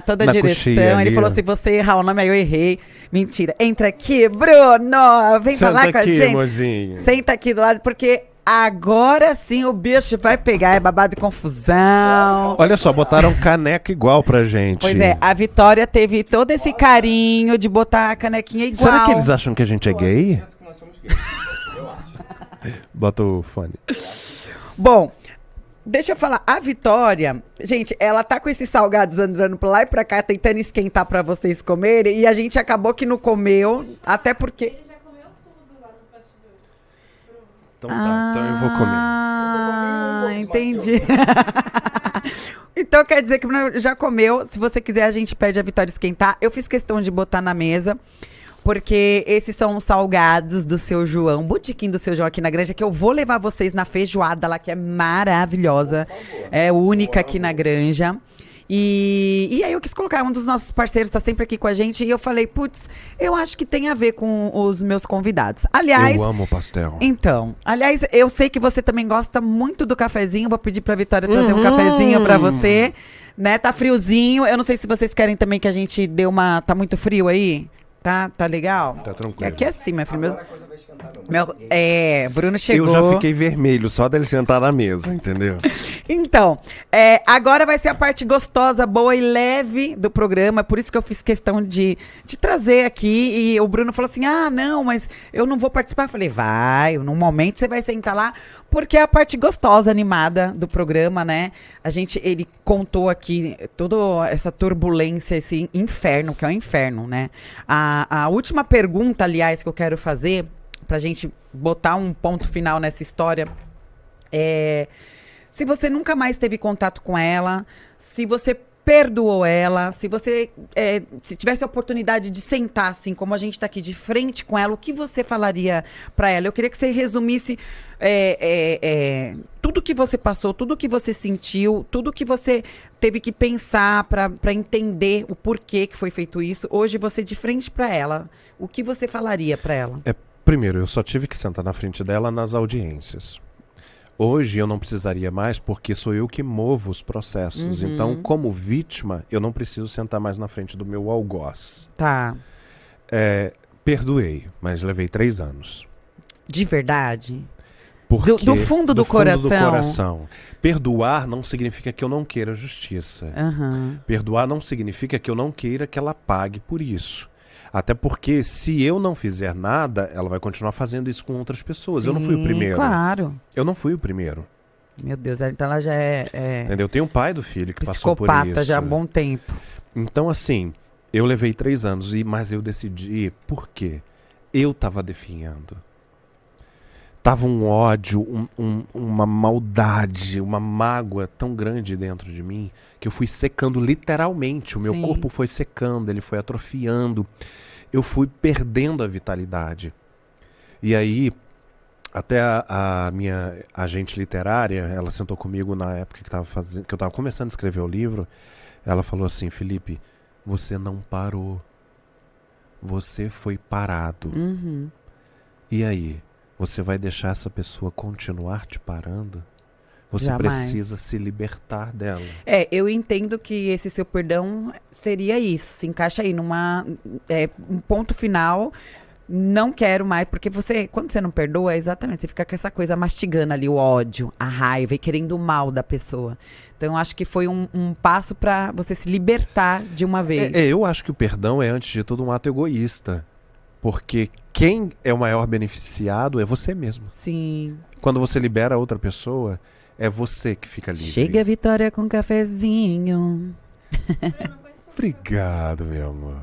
toda a direção. Ele falou assim, você errar o nome, aí eu errei. Mentira. Entra aqui, Bruno. Vem falar com a gente. Mozinho. Senta aqui do lado, porque agora sim o bicho vai pegar. É babado e confusão. Olha só, botaram caneca igual pra gente. Pois é, a Vitória teve todo esse carinho de botar a canequinha igual. Será que eles acham que a gente é gay? Bota o fone. Bom, Deixa eu falar, a Vitória, gente, ela tá com esses salgados andando pra lá e pra cá, tentando esquentar pra vocês comerem, e a gente acabou que não comeu, até porque... Ele já comeu tudo lá nos bastidores. Então tá, então eu vou comer. Ah, entendi. Então quer dizer que o Bruno já comeu. Se você quiser, a gente pede a Vitória esquentar. Eu fiz questão de botar na mesa, porque esses são os salgados do Seu João, botequim do Seu João aqui na Granja, que eu vou levar vocês na feijoada lá, que é maravilhosa. É única aqui na Granja. E aí eu quis colocar, um dos nossos parceiros tá sempre aqui com a gente, e eu falei, putz, eu acho que tem a ver com os meus convidados. Aliás... Eu amo pastel. Então, aliás, eu sei que você também gosta muito do cafezinho, vou pedir pra Vitória trazer um cafezinho pra você, né? Tá friozinho, eu não sei se vocês querem também que a gente dê uma... Tá muito frio aí? Tá legal? Tá tranquilo. Aqui é assim, meu filho. Bruno chegou. Eu já fiquei vermelho só dele sentar na mesa, entendeu? Então, agora vai ser a parte gostosa, boa e leve do programa, por isso que eu fiz questão de trazer aqui, e o Bruno falou assim, não, mas eu não vou participar. Eu falei, vai, num momento você vai sentar lá, porque é a parte gostosa, animada do programa, né? Ele contou aqui toda essa turbulência, esse inferno, que é o inferno, né? A última pergunta, aliás, que eu quero fazer, pra gente botar um ponto final nessa história, se você nunca mais teve contato com ela, se você perdoou ela, se você se tivesse a oportunidade de sentar assim, como a gente tá aqui de frente com ela, o que você falaria pra ela? Eu queria que você resumisse tudo que você passou, tudo que você sentiu, tudo que você teve que pensar pra entender o porquê que foi feito isso. Hoje você de frente pra ela, o que você falaria pra ela? Primeiro, eu só tive que sentar na frente dela nas audiências. Hoje eu não precisaria mais porque sou eu que movo os processos. Então, como vítima, eu não preciso sentar mais na frente do meu algoz. Tá. Perdoei, mas levei 3 anos. De verdade? Porque, do fundo do coração? Do coração. Perdoar não significa que eu não queira justiça. Perdoar não significa que eu não queira que ela pague por isso. Até porque, se eu não fizer nada, ela vai continuar fazendo isso com outras pessoas. Sim, eu não fui o primeiro. Claro. Eu não fui o primeiro. Meu Deus, então ela já Entendeu? Tem um pai do filho que passou por isso. Já há bom tempo. Então, assim, eu levei 3 anos, mas eu decidi por quê? Eu tava definhando. Tava um ódio, uma maldade, uma mágoa tão grande dentro de mim que eu fui secando literalmente. O meu corpo foi secando, ele foi atrofiando. Eu fui perdendo a vitalidade. E aí, até a minha agente literária, ela sentou comigo na época que eu tava começando a escrever o livro. Ela falou assim, Felipe, você não parou. Você foi parado. E aí? Você vai deixar essa pessoa continuar te parando? Você Jamais. Precisa se libertar dela. Eu entendo que esse seu perdão seria isso. Se encaixa aí um ponto final. Não quero mais. Porque quando você não perdoa, exatamente, você fica com essa coisa mastigando ali o ódio, a raiva e querendo o mal da pessoa. Então, eu acho que foi um passo para você se libertar de uma vez. Eu acho que o perdão é, antes de tudo, um ato egoísta. Porque quem é o maior beneficiado é você mesmo. Sim. Quando você libera a outra pessoa, é você que fica livre. Chega a Vitória com um cafezinho. Obrigado, meu amor.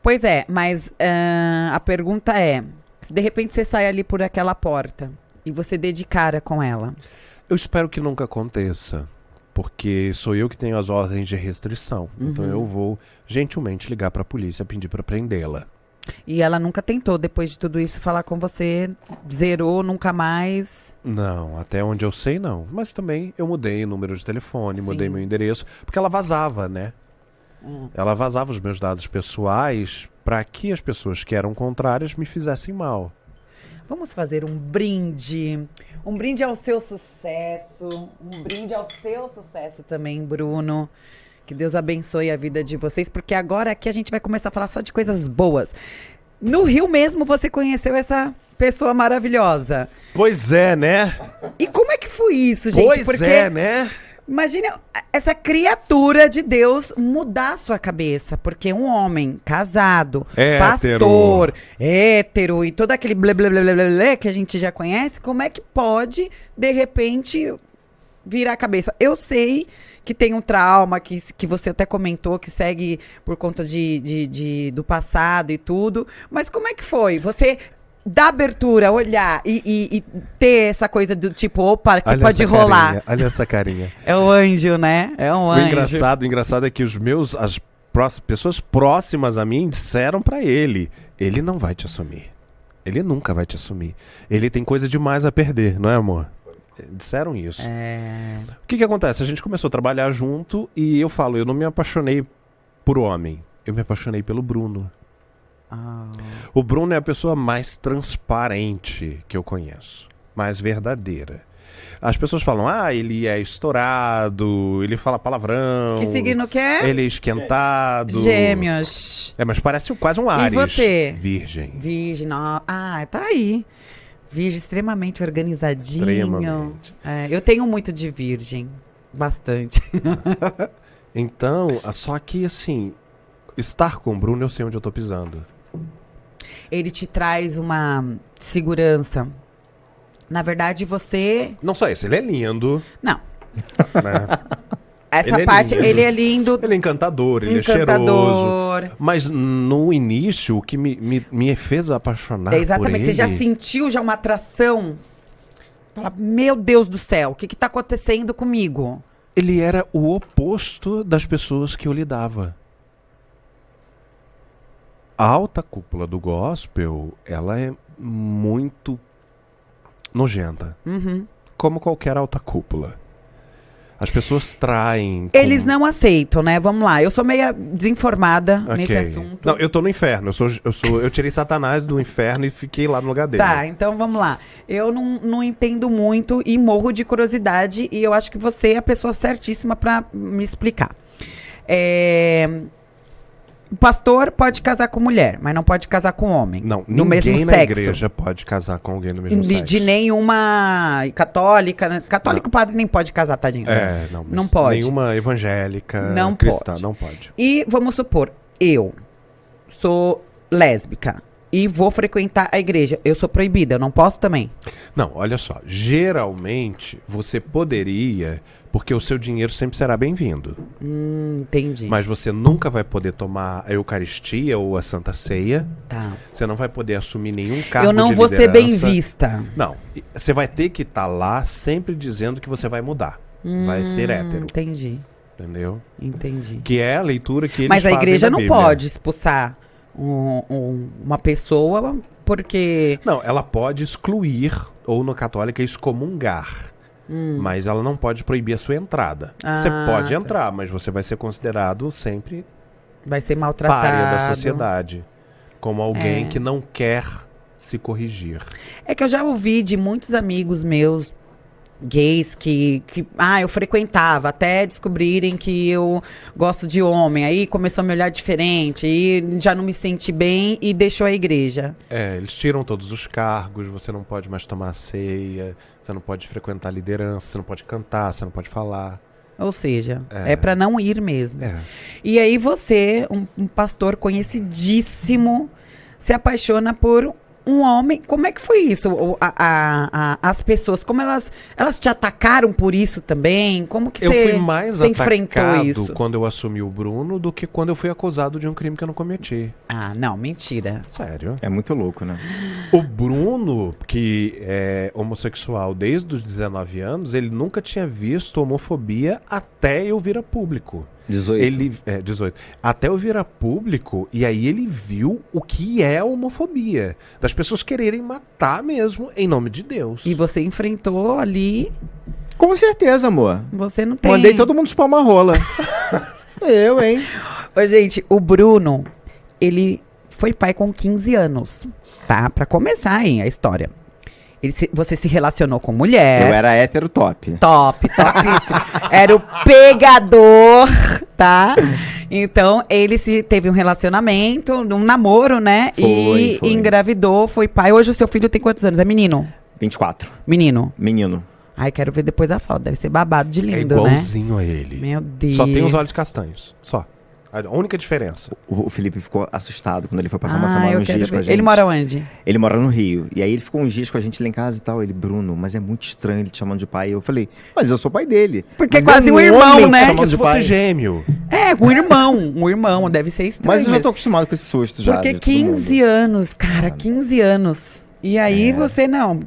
Pois mas a pergunta é, se de repente você sai ali por aquela porta e você dê de cara com ela. Eu espero que nunca aconteça. Porque sou eu que tenho as ordens de restrição. Então eu vou gentilmente ligar pra polícia, pedir pra prendê-la. E ela nunca tentou, depois de tudo isso, falar com você? Zerou, nunca mais? Não, até onde eu sei não. Mas também eu mudei o número de telefone, mudei meu endereço. Porque ela vazava, né? Ela vazava os meus dados pessoais pra que as pessoas que eram contrárias me fizessem mal. Vamos fazer um brinde. Um brinde ao seu sucesso. Um brinde ao seu sucesso também, Bruno. Que Deus abençoe a vida de vocês. Porque agora aqui a gente vai começar a falar só de coisas boas. No Rio mesmo você conheceu essa pessoa maravilhosa. Pois é, né? E como é que foi isso, gente? Pois né? Imagina essa criatura de Deus mudar a sua cabeça. Porque um homem casado, pastor, hétero e todo aquele blá, blá, blá, blá, blá, blá que a gente já conhece, como é que pode, de repente, virar a cabeça? Eu sei que tem um trauma, que você até comentou, que segue por conta do passado e tudo. Mas como é que foi? Você dar abertura, olhar e ter essa coisa do tipo, opa, que Olha pode essa rolar. carinha, olha essa carinha. É o anjo, né? É um O anjo. engraçado é que as pessoas próximas a mim disseram pra ele não vai te assumir. Ele nunca vai te assumir. Ele tem coisa demais a perder, não é, amor? Disseram isso. O que acontece? A gente começou a trabalhar junto e eu falo, eu não me apaixonei por homem. Eu me apaixonei pelo Bruno. O Bruno é a pessoa mais transparente que eu conheço. Mais verdadeira. As pessoas falam, ele é estourado, ele fala palavrão. Que signo que é? Ele é esquentado. Gêmeos. Mas parece quase um Áries. E você? Virgem. Virgem, tá aí. Virgem extremamente organizadinho. Extremamente. Eu tenho muito de virgem. Bastante. Então, só que assim, estar com o Bruno, eu sei onde eu tô pisando. Ele te traz uma segurança. Na verdade, você... Não só isso, ele é lindo. Não. Né? Essa Ele é parte, lindo. ele é lindo. Ele é encantador, ele é Encantador. cheiroso. Mas no início, o que me fez apaixonar Exatamente. por ele... Você já sentiu já uma atração? Fala, meu Deus do céu, o que tá acontecendo comigo? Ele era o oposto das pessoas que eu lidava. A alta cúpula do gospel, ela é muito nojenta. Como qualquer alta cúpula. As pessoas traem... Eles não aceitam, né? Vamos lá. Eu sou meio desinformada nesse assunto. Não, eu tô no inferno. Eu tirei Satanás do inferno e fiquei lá no lugar dele. Tá, então vamos lá. Eu não entendo muito e morro de curiosidade. E eu acho que você é a pessoa certíssima pra me explicar. O pastor pode casar com mulher, mas não pode casar com homem. Não, do mesmo ninguém na sexo. igreja pode casar com alguém do mesmo sexo. De nenhuma católica, né? Católico padre nem pode casar, tadinho. Não pode. Nenhuma evangélica, Não cristã, pode. não pode. E vamos supor, eu sou lésbica e vou frequentar a igreja. Eu sou proibida, eu não posso também? Não, olha só. Geralmente, você poderia, porque o seu dinheiro sempre será bem-vindo. Entendi. Mas você nunca vai poder tomar a Eucaristia ou a Santa Ceia. Tá. Você não vai poder assumir nenhum cargo Eu não de vou ser bem liderança. vista. Não. Você vai ter que estar lá sempre dizendo que você vai mudar. Vai ser hétero. Entendi. Entendeu? Entendi. Que é a leitura que eles Mas a fazem igreja da não Bíblia. pode expulsar uma pessoa porque... Não, ela pode excluir, ou no católica, excomungar. Mas ela não pode proibir a sua entrada. Você pode tá. entrar, mas você vai ser considerado sempre Vai ser maltratado. pária da sociedade. Como alguém que não quer se corrigir. É que eu já ouvi de muitos amigos meus gays que eu frequentava até descobrirem que eu gosto de homem. Aí começou a me olhar diferente e já não me senti bem e deixou a igreja. Eles tiram todos os cargos, você não pode mais tomar ceia, você não pode frequentar a liderança, você não pode cantar, você não pode falar. Ou seja, é pra não ir mesmo. É. E aí você, um pastor conhecidíssimo, se apaixona por um homem. Como é que foi isso? As pessoas, como elas te atacaram por isso também? Como que Eu você fui mais enfrentou atacado isso? quando eu assumi o Bruno do que quando eu fui acusado de um crime que eu não cometi. Ah, não, mentira. Sério. É muito louco, né? O Bruno, que é homossexual desde os 19 anos, ele nunca tinha visto homofobia até eu vir a público. 18. 18. Até eu vir a público, e aí ele viu o que é homofobia. Das pessoas quererem matar mesmo, em nome de Deus. E você enfrentou ali, Com certeza, amor. você não tem... Mandei todo mundo chupar uma rola. Eu, hein? Ô, gente, o Bruno, ele foi pai com 15 anos, tá? Pra começar, hein, a história. Você se relacionou com mulher. Eu era hétero top. Topíssimo. Era o pegador, tá? Então, ele teve um relacionamento, um namoro, né? Foi. Engravidou, foi pai. Hoje o seu filho tem quantos anos? É menino? 24. Menino. Menino. Ai, quero ver depois a foto. Deve ser babado de É lindo, né? igualzinho a ele. Meu Deus. Só tem os olhos castanhos. Só. A única diferença. O Felipe ficou assustado quando ele foi passar uma Ah, semana, eu uns quero dias com a ver. gente. Ele mora onde? Ele mora no Rio. E aí ele ficou uns dias com a gente lá em casa e tal. Ele, Bruno, mas é muito estranho ele te chamando de pai. Eu falei, mas eu sou pai dele. Porque Mas é quase um irmão, homem te né? chamando Como se de fosse pai. gêmeo. É, um irmão, deve ser estranho. Mas eu já mesmo. tô acostumado com esse susto já. Porque de todo mundo. 15 anos, cara, 15 anos. E aí você, não,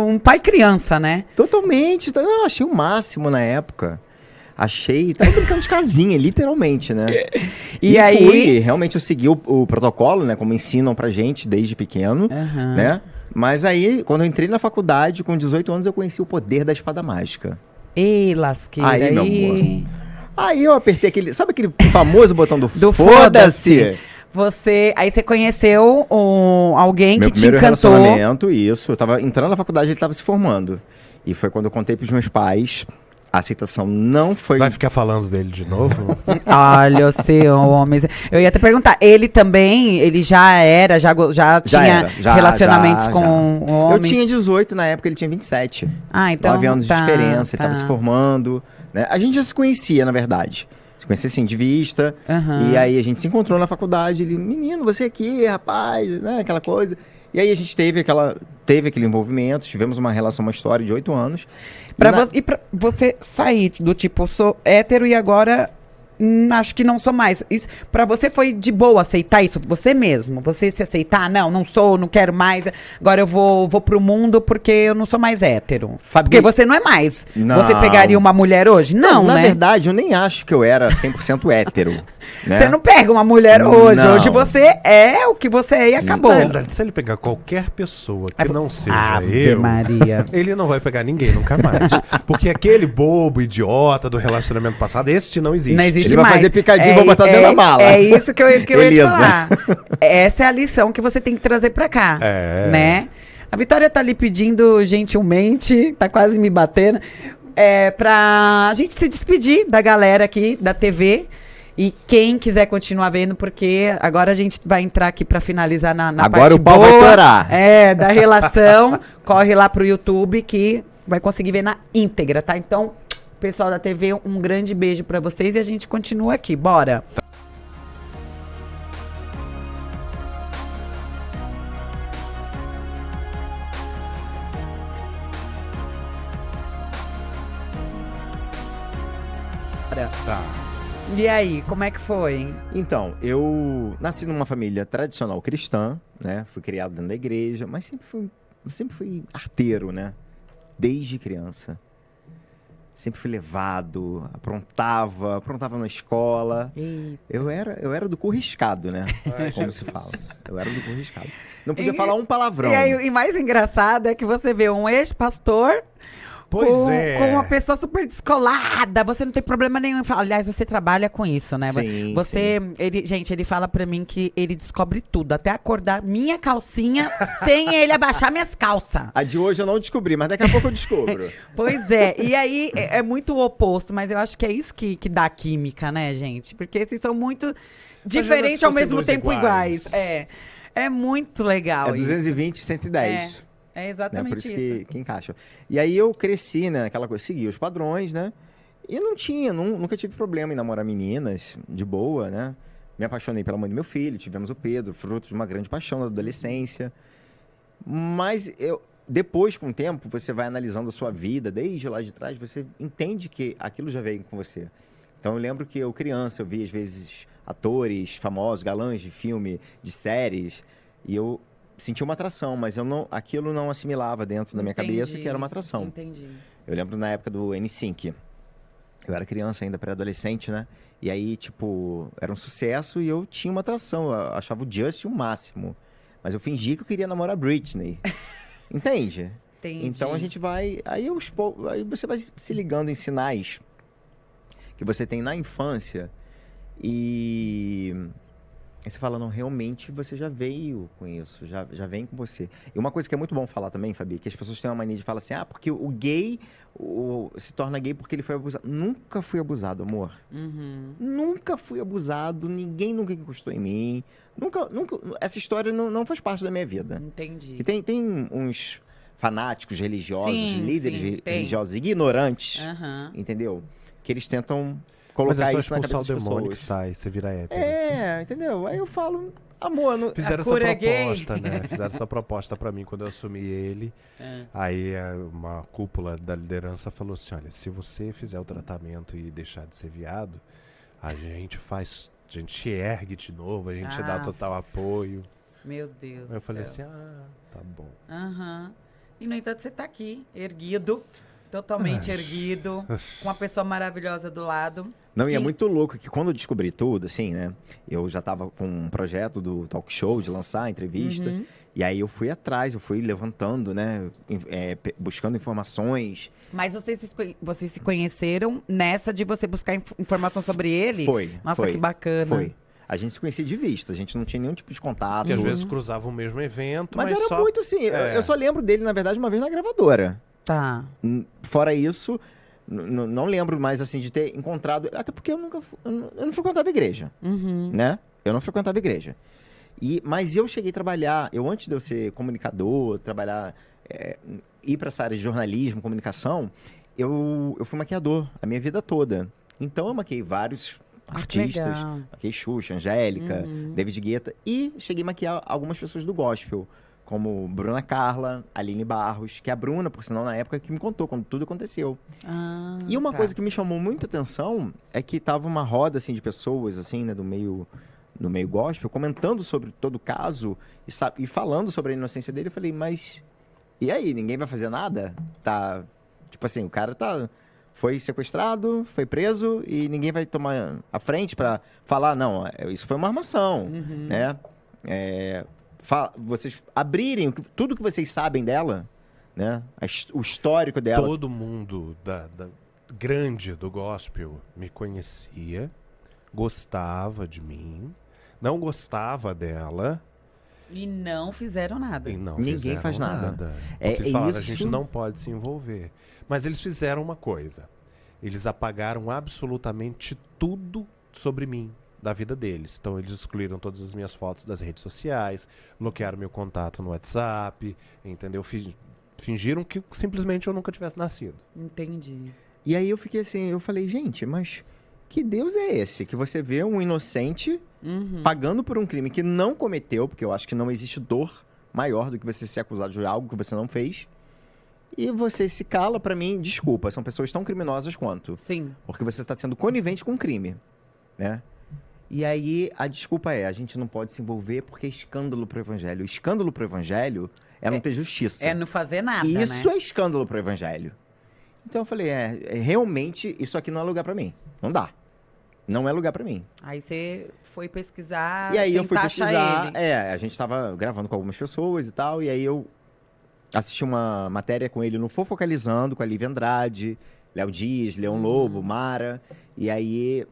um pai criança, né? Totalmente. Eu achei o máximo na época. Achei. Tava brincando de casinha, literalmente, né? E aí... fui, realmente eu segui o protocolo, né? Como ensinam pra gente desde pequeno, Aham. né? Mas aí, quando eu entrei na faculdade, com 18 anos, eu conheci o poder da espada mágica. Ei, lasqueira. Aí, meu aí. amor. Aí eu apertei aquele. Sabe aquele famoso botão do, Do foda-se? Aí você conheceu alguém Meu que te primeiro encantou. relacionamento, isso. Eu tava entrando na faculdade, ele tava se formando. E foi quando eu contei pros meus pais. A aceitação não foi. Vai ficar falando dele de novo? Olha, o seu homem. Eu ia até perguntar, ele também, ele já tinha relacionamentos com Eu homens? tinha 18 na época, ele tinha 27. Ah, então 9 anos tá, de diferença, ele tá. tava se formando. Né? A gente já se conhecia, na verdade. Se conhecia assim, de vista. Aham. E aí a gente se encontrou na faculdade. Ele, menino, você aqui, rapaz, né? Aquela coisa. E aí a gente teve aquele envolvimento, tivemos uma relação, uma história de 8 anos. E pra você sair do tipo, sou hétero e agora acho que não sou mais. Isso, pra você foi de boa aceitar isso? Você mesmo? Você se aceitar? Não sou, não quero mais. Agora eu vou pro mundo porque eu não sou mais hétero. Fabi- Porque você não é mais. Não. Você pegaria uma mulher hoje? Não, Na né? verdade, eu nem acho que eu era 100% hétero. Né? Você não pega uma mulher hoje. Não. Hoje você é o que você é e acabou. Na verdade, se ele pegar qualquer pessoa que não seja Ave eu, Maria. ele não vai pegar ninguém nunca mais. Porque aquele bobo, idiota do relacionamento passado, este não existe. Não existe Ele vai mais. fazer picadinho e vai botar dentro da mala. É isso que eu ia te Elisa. falar. Essa é a lição que você tem que trazer pra cá. É. Né? A Vitória tá ali pedindo gentilmente, tá quase me batendo, pra gente se despedir da galera aqui da TV. E quem quiser continuar vendo, porque agora a gente vai entrar aqui pra finalizar na Agora parte o pau boa, vai torar. da relação. Corre lá pro YouTube que vai conseguir ver na íntegra, tá? Então, pessoal da TV, um grande beijo pra vocês e a gente continua aqui. Bora! Tá. E aí, como é que foi? Então, eu nasci numa família tradicional cristã, né? Fui criado dentro da igreja, mas sempre fui arteiro, né? Desde criança. Sempre fui levado, aprontava na escola. Eita. Eu era do cu riscado, né? Como se fala. Eu era do cu riscado. Não podia E- falar um palavrão. E mais engraçado é que você vê um ex-pastor Pois com uma pessoa super descolada. Você não tem problema nenhum em falar. Aliás, você trabalha com isso, né? Sim, Você, ele fala pra mim que ele descobre tudo, até acordar minha calcinha sem ele abaixar minhas calças. A de hoje eu não descobri, mas daqui a pouco eu descubro. Pois é, e aí é muito o oposto, mas eu acho que é isso que dá química, né, gente? Porque vocês são muito diferentes se ao fossem mesmo dois tempo iguais. iguais. É muito legal É isso. 220, 110. É Né? exatamente Por isso isso. que encaixa. E aí eu cresci, né? Aquela coisa, segui os padrões, né? E nunca tive problema em namorar meninas, de boa, né? Me apaixonei pela mãe do meu filho, tivemos o Pedro, fruto de uma grande paixão da adolescência. Mas depois, com o tempo, você vai analisando a sua vida, desde lá de trás, você entende que aquilo já veio com você. Então eu lembro que eu, criança, eu via às vezes atores famosos, galãs de filme, de séries, e eu sentia uma atração, mas aquilo não assimilava dentro da minha cabeça que era uma atração. Entendi. Eu lembro na época do NSYNC. Eu era criança ainda, pré-adolescente, né? E aí, tipo, era um sucesso e eu tinha uma atração. Eu achava o Justin o máximo. Mas eu fingi que eu queria namorar a Britney. Entende? Entendi. Então a gente vai... Aí você vai se ligando em sinais que você tem na infância e... Aí você fala, não, realmente você já veio com isso, já vem com você. E uma coisa que é muito bom falar também, Fabi, que as pessoas têm uma mania de falar assim, porque o gay se torna gay porque ele foi abusado. Nunca fui abusado, amor. Uhum. Nunca fui abusado, ninguém nunca encostou em mim. Nunca essa história não faz parte da minha vida. Entendi. E tem uns fanáticos religiosos, Sim, líderes sim, tem. religiosos ignorantes, Aham. entendeu? Que eles tentam Mas colocar é só isso na expulsar cabeça o das demônio que pessoas. sai, você vira hétero. Entendeu? Aí eu falo, amor, não... Fizeram A essa cura é gay. proposta, né? Fizeram essa proposta pra mim quando eu assumi ele. Aí uma cúpula da liderança falou assim, olha, se você fizer o tratamento e deixar de ser viado, a gente te ergue de novo, a gente dá total apoio. Meu Deus. Aí eu do falei céu. assim, tá bom. Aham. E, no entanto, você tá aqui, erguido, totalmente erguido, com uma pessoa maravilhosa do lado. Não, e é Quem- muito louco que quando eu descobri tudo, assim, né? Eu já tava com um projeto do talk show, de lançar a entrevista. Uhum. E aí eu fui atrás, eu fui levantando, né? Buscando informações. Mas vocês se conheceram nessa de você buscar informação sobre ele? Foi. Nossa, foi, que bacana. Foi. A gente se conhecia de vista, a gente não tinha nenhum tipo de contato. Porque às vezes cruzava o mesmo evento, Mas mas era só... muito assim. Eu só lembro dele, na verdade, uma vez na gravadora. Tá. Fora isso, não lembro mais assim de ter encontrado. Até porque eu não frequentava igreja. Uhum. Né? Eu não frequentava igreja. Mas eu cheguei a trabalhar, antes de eu ser comunicador, ir para essa área de jornalismo, comunicação, eu fui maquiador a minha vida toda. Então eu maquiei vários artistas, legal. maquiei Xuxa, Angélica, David Guetta, e cheguei a maquiar algumas pessoas do gospel, como Bruna Carla, Aline Barros, que é a Bruna, por sinal, na época que me contou quando tudo aconteceu. E uma coisa que me chamou muita atenção é que tava uma roda assim de pessoas assim, né, do meio gospel, comentando sobre todo o caso e falando sobre a inocência dele. Eu falei, mas e aí, ninguém vai fazer nada? Tá, tipo assim, o cara foi sequestrado, foi preso e ninguém vai tomar a frente pra falar, não, isso foi uma armação, né? Vocês abrirem tudo que vocês sabem dela, né? O histórico dela. Todo mundo da grande do gospel me conhecia, gostava de mim, não gostava dela. E não fizeram nada. E não Ninguém fizeram faz nada. Porque eles falaram, a isso. gente não pode se envolver. Mas eles fizeram uma coisa. Eles apagaram absolutamente tudo sobre mim, da vida deles. Então eles excluíram todas as minhas fotos das redes sociais, bloquearam meu contato no WhatsApp, entendeu? Fingiram que simplesmente eu nunca tivesse nascido. Entendi. E aí eu fiquei assim, eu falei, gente, mas que Deus é esse? Que você vê um inocente pagando por um crime que não cometeu, porque eu acho que não existe dor maior do que você ser acusado de algo que você não fez. E você se cala, pra mim, desculpa, são pessoas tão criminosas quanto. Sim. Porque você está sendo conivente com um crime, né? E aí a desculpa a gente não pode se envolver porque é escândalo pro evangelho. O escândalo pro evangelho é não ter justiça. É não fazer nada, Isso né? é escândalo pro evangelho. Então eu falei, realmente isso aqui não é lugar pra mim. Não dá. Não é lugar pra mim. Aí você foi pesquisar, E aí eu fui tentar achar pesquisar. ele. A gente tava gravando com algumas pessoas e tal. E aí eu assisti uma matéria com ele no Fofocalizando, com a Lívia Andrade, Léo Dias, Leão Lobo, Mara. E aí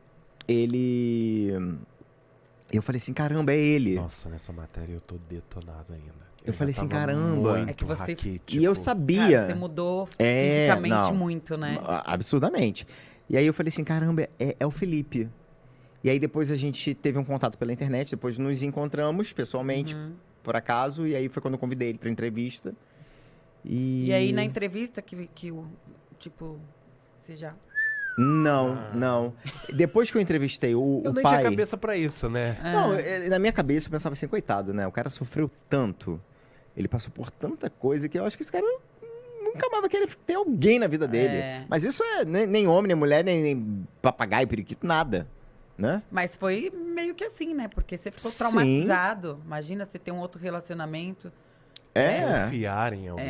eu falei assim, caramba, é ele. Nossa, nessa matéria eu tô detonado ainda. Eu falei já assim, tava caramba. muito É que você- raquítico. E eu Cara, sabia. você mudou É, fisicamente não. muito, né? Absurdamente. E aí eu falei assim, caramba, é o Felipe. E aí depois a gente teve um contato pela internet, depois nos encontramos pessoalmente, por acaso, e aí foi quando eu convidei ele pra entrevista. E aí, na entrevista que o tipo, você já... Não. Depois que eu entrevistei o Eu nem pai... tinha cabeça pra isso, né? Não, na minha cabeça eu pensava assim, coitado, né? O cara sofreu tanto, ele passou por tanta coisa que eu acho que esse cara nunca mais vai querer ter alguém na vida dele. É. Mas isso é nem homem, nem mulher, nem papagaio, periquito, nada, né? Mas foi meio que assim, né? Porque você ficou Sim. traumatizado. Imagina você ter um outro relacionamento. Confiar em alguém.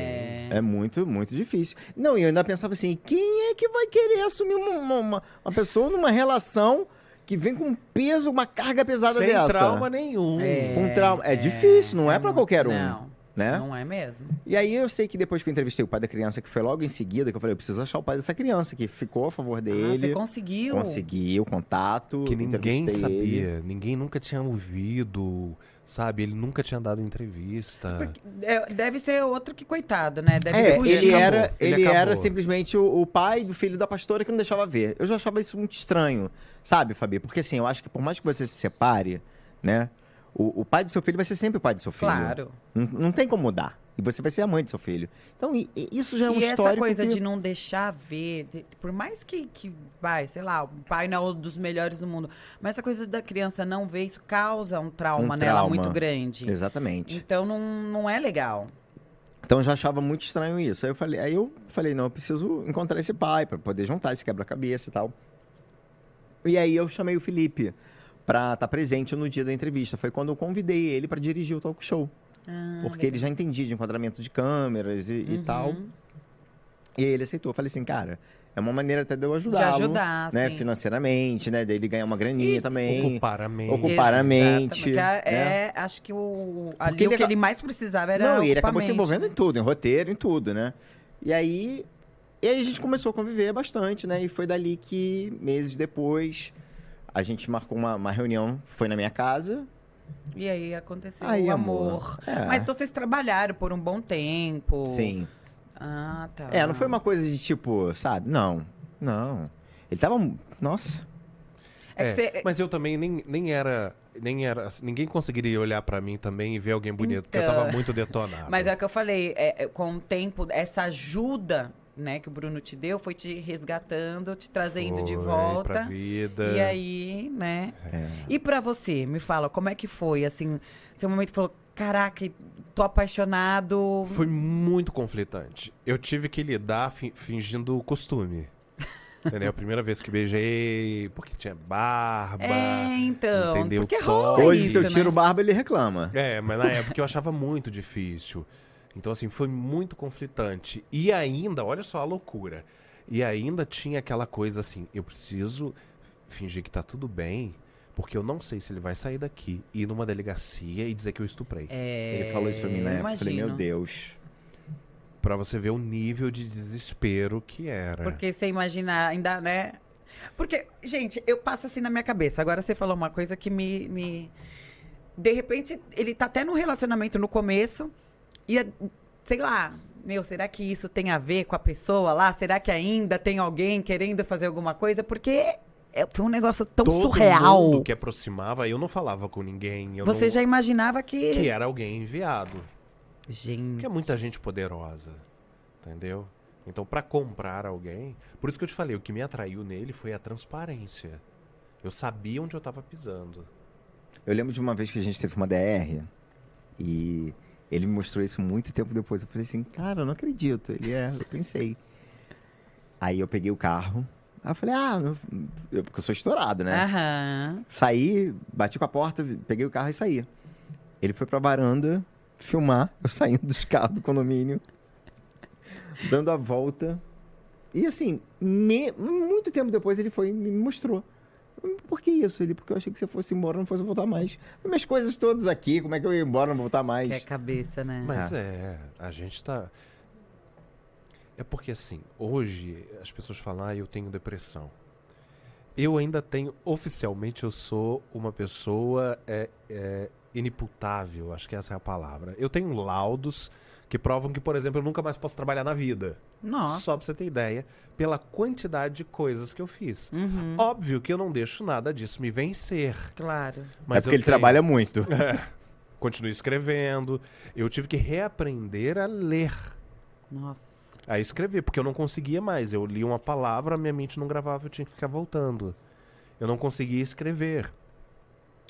É muito, muito difícil. Não, e eu ainda pensava assim, quem é que vai querer assumir uma pessoa numa relação que vem com peso, uma carga pesada Sem dessa? trauma nenhum. Com trauma. É difícil, não é pra qualquer um. Não, Né? não é mesmo. E aí eu sei que depois que eu entrevistei o pai da criança, que foi logo em seguida, que eu falei, eu preciso achar o pai dessa criança, que ficou a favor Ah, dele. você conseguiu. Consegui o contato. Que ninguém entrevistei sabia, ele. ninguém nunca tinha ouvido, sabe? Ele nunca tinha dado entrevista. Deve ser outro que coitado, né? Deve fugir. Ele acabou, era, ele ele era acabou. simplesmente o pai do filho da pastora que não deixava ver. Eu já achava isso muito estranho, sabe, Fabi? Porque assim, eu acho que por mais que você se separe, né? O pai do seu filho vai ser sempre o pai do seu filho. Claro. Não tem como mudar. E você vai ser a mãe do seu filho. Então, isso já é um E essa histórico coisa que... de não deixar ver, por mais que vai, sei lá, o pai não é um dos melhores do mundo, mas essa coisa da criança não ver, isso causa um trauma nela trauma. muito grande. Exatamente. Então não é legal. Então eu já achava muito estranho isso. Aí eu falei, não, eu preciso encontrar esse pai para poder juntar esse quebra-cabeça e tal. E aí eu chamei o Felipe para estar presente no dia da entrevista. Foi quando eu convidei ele para dirigir o talk show. Porque ele já entendia de enquadramento de câmeras e tal. E aí ele aceitou. Eu falei assim, cara, é uma maneira até de eu ajudá-lo. De ajudar, né, sim. financeiramente, né? Dele ganhar uma graninha também. Ocupar a mente. Ocupar a mente. Exatamente. né? Acho que o Porque que ele mais precisava era Não, e ele ocupar a acabou se mente, envolvendo né? em tudo, em roteiro, em tudo, né? E aí a gente começou a conviver bastante, né? E foi dali que, meses depois, a gente marcou uma reunião, foi na minha casa. E aí aconteceu Aí, o amor. amor. Mas então vocês trabalharam por um bom tempo. Sim. Ah, tá. Não foi uma coisa de tipo, sabe? Não. Ele tava... Nossa. É que você- Mas eu também nem era. Ninguém conseguiria olhar pra mim também e ver alguém bonito, porque eu Então. tava muito detonado. Mas é o que eu falei, com o tempo, essa ajuda, né, que o Bruno te deu, foi te resgatando, te trazendo de Foi volta. pra vida. E aí, né? É. E pra você, me fala, como é que foi, assim, seu momento que falou, caraca, tô apaixonado. Foi muito conflitante. Eu tive que lidar fingindo costume. Entendeu? A primeira vez que beijei, porque tinha barba. Então, entendeu? porque Toque. rola Hoje, isso, se eu né? tiro barba, ele reclama. Mas na época eu achava muito difícil. Então, assim, foi muito conflitante. E ainda, olha só a loucura. E ainda tinha aquela coisa assim, eu preciso fingir que tá tudo bem, porque eu não sei se ele vai sair daqui, ir numa delegacia e dizer que eu estuprei. Ele falou isso pra mim na época. Eu falei, meu imagino. Deus. Pra você ver o nível de desespero que era. Porque você imagina, ainda, né? Porque, gente, eu passo assim na minha cabeça. Agora você falou uma coisa que me... De repente, ele tá até num relacionamento no começo e, sei lá, será que isso tem a ver com a pessoa lá? Será que ainda tem alguém querendo fazer alguma coisa? Porque foi um negócio tão Todo surreal. mundo que aproximava, eu não falava com ninguém. Você já imaginava que... Que era alguém enviado. Gente... Porque é muita gente poderosa, entendeu? Então, pra comprar alguém... Por isso que eu te falei, o que me atraiu nele foi a transparência. Eu sabia onde eu tava pisando. Eu lembro de uma vez que a gente teve uma DR e ele me mostrou isso muito tempo depois. Eu falei assim, cara, eu não acredito. Eu pensei. Aí eu peguei o carro. Aí eu falei, porque eu sou estourado, né? Aham. Saí, bati com a porta, peguei o carro e saí. Ele foi pra varanda filmar, eu saindo do carro do condomínio, dando a volta. E assim, muito tempo depois ele foi e me mostrou. Por que isso? Porque eu achei que você fosse embora, não fosse voltar mais. Minhas coisas todas aqui, como é que eu ia embora, não voltar mais? Que é cabeça, né? Mas a gente tá... É porque assim, hoje as pessoas falam, eu tenho depressão. Eu ainda tenho, oficialmente eu sou uma pessoa inimputável, acho que essa é a palavra. Eu tenho laudos que provam que, por exemplo, eu nunca mais posso trabalhar na vida. Nossa. Só pra você ter ideia, pela quantidade de coisas que eu fiz. Uhum. Óbvio que eu não deixo nada disso me vencer. Claro. Mas é porque eu ele tenho- trabalha muito. Continuo escrevendo. Eu tive que reaprender a ler. Nossa. A escrever, porque eu não conseguia mais. Eu li uma palavra, minha mente não gravava, eu tinha que ficar voltando. Eu não conseguia escrever.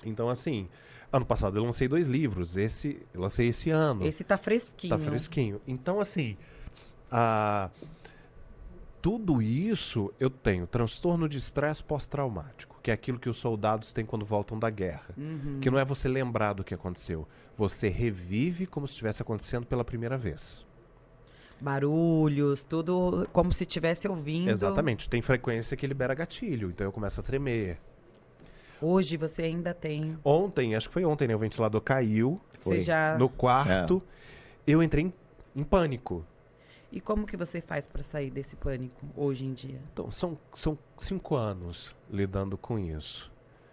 Então, assim, ano passado eu lancei 2 livros. Eu lancei esse ano. Esse tá fresquinho. Tá fresquinho. Então, assim, tudo isso eu tenho. Transtorno de estresse pós-traumático, que é aquilo que os soldados têm quando voltam da guerra. Que não é você lembrar do que aconteceu. Você revive como se estivesse acontecendo pela primeira vez. Barulhos, tudo como se estivesse ouvindo. Exatamente. Tem frequência que libera gatilho, então eu começo a tremer. Hoje você ainda tem. Ontem, acho que foi ontem, né? O ventilador caiu Você já... no quarto. Eu entrei em pânico. E como que você faz pra sair desse pânico hoje em dia? Então, são 5 anos lidando com isso.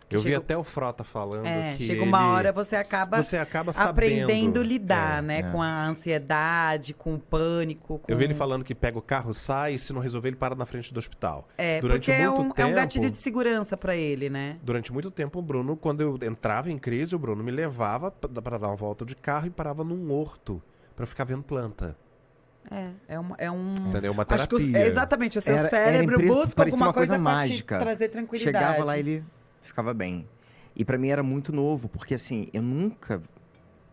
Que Eu vi chega- até o Frota falando que chega uma ele- hora você acaba sabendo. aprendendo a lidar, É. né? Com a ansiedade, com o pânico. Com... Eu vi ele falando que pega o carro, sai, e se não resolver, ele para na frente do hospital. Porque é um tempo, gatilho de segurança pra ele, né? Durante muito tempo, o Bruno, quando eu entrava em crise, o Bruno me levava para dar uma volta de carro e parava num horto pra eu ficar vendo planta. É um... Entendeu? Uma Acho que terapia. exatamente, o seu Era cérebro busca parecia alguma uma coisa coisa pra mágica. te trazer tranquilidade. Chegava lá e ele ficava bem. E pra mim era muito novo, porque assim, eu nunca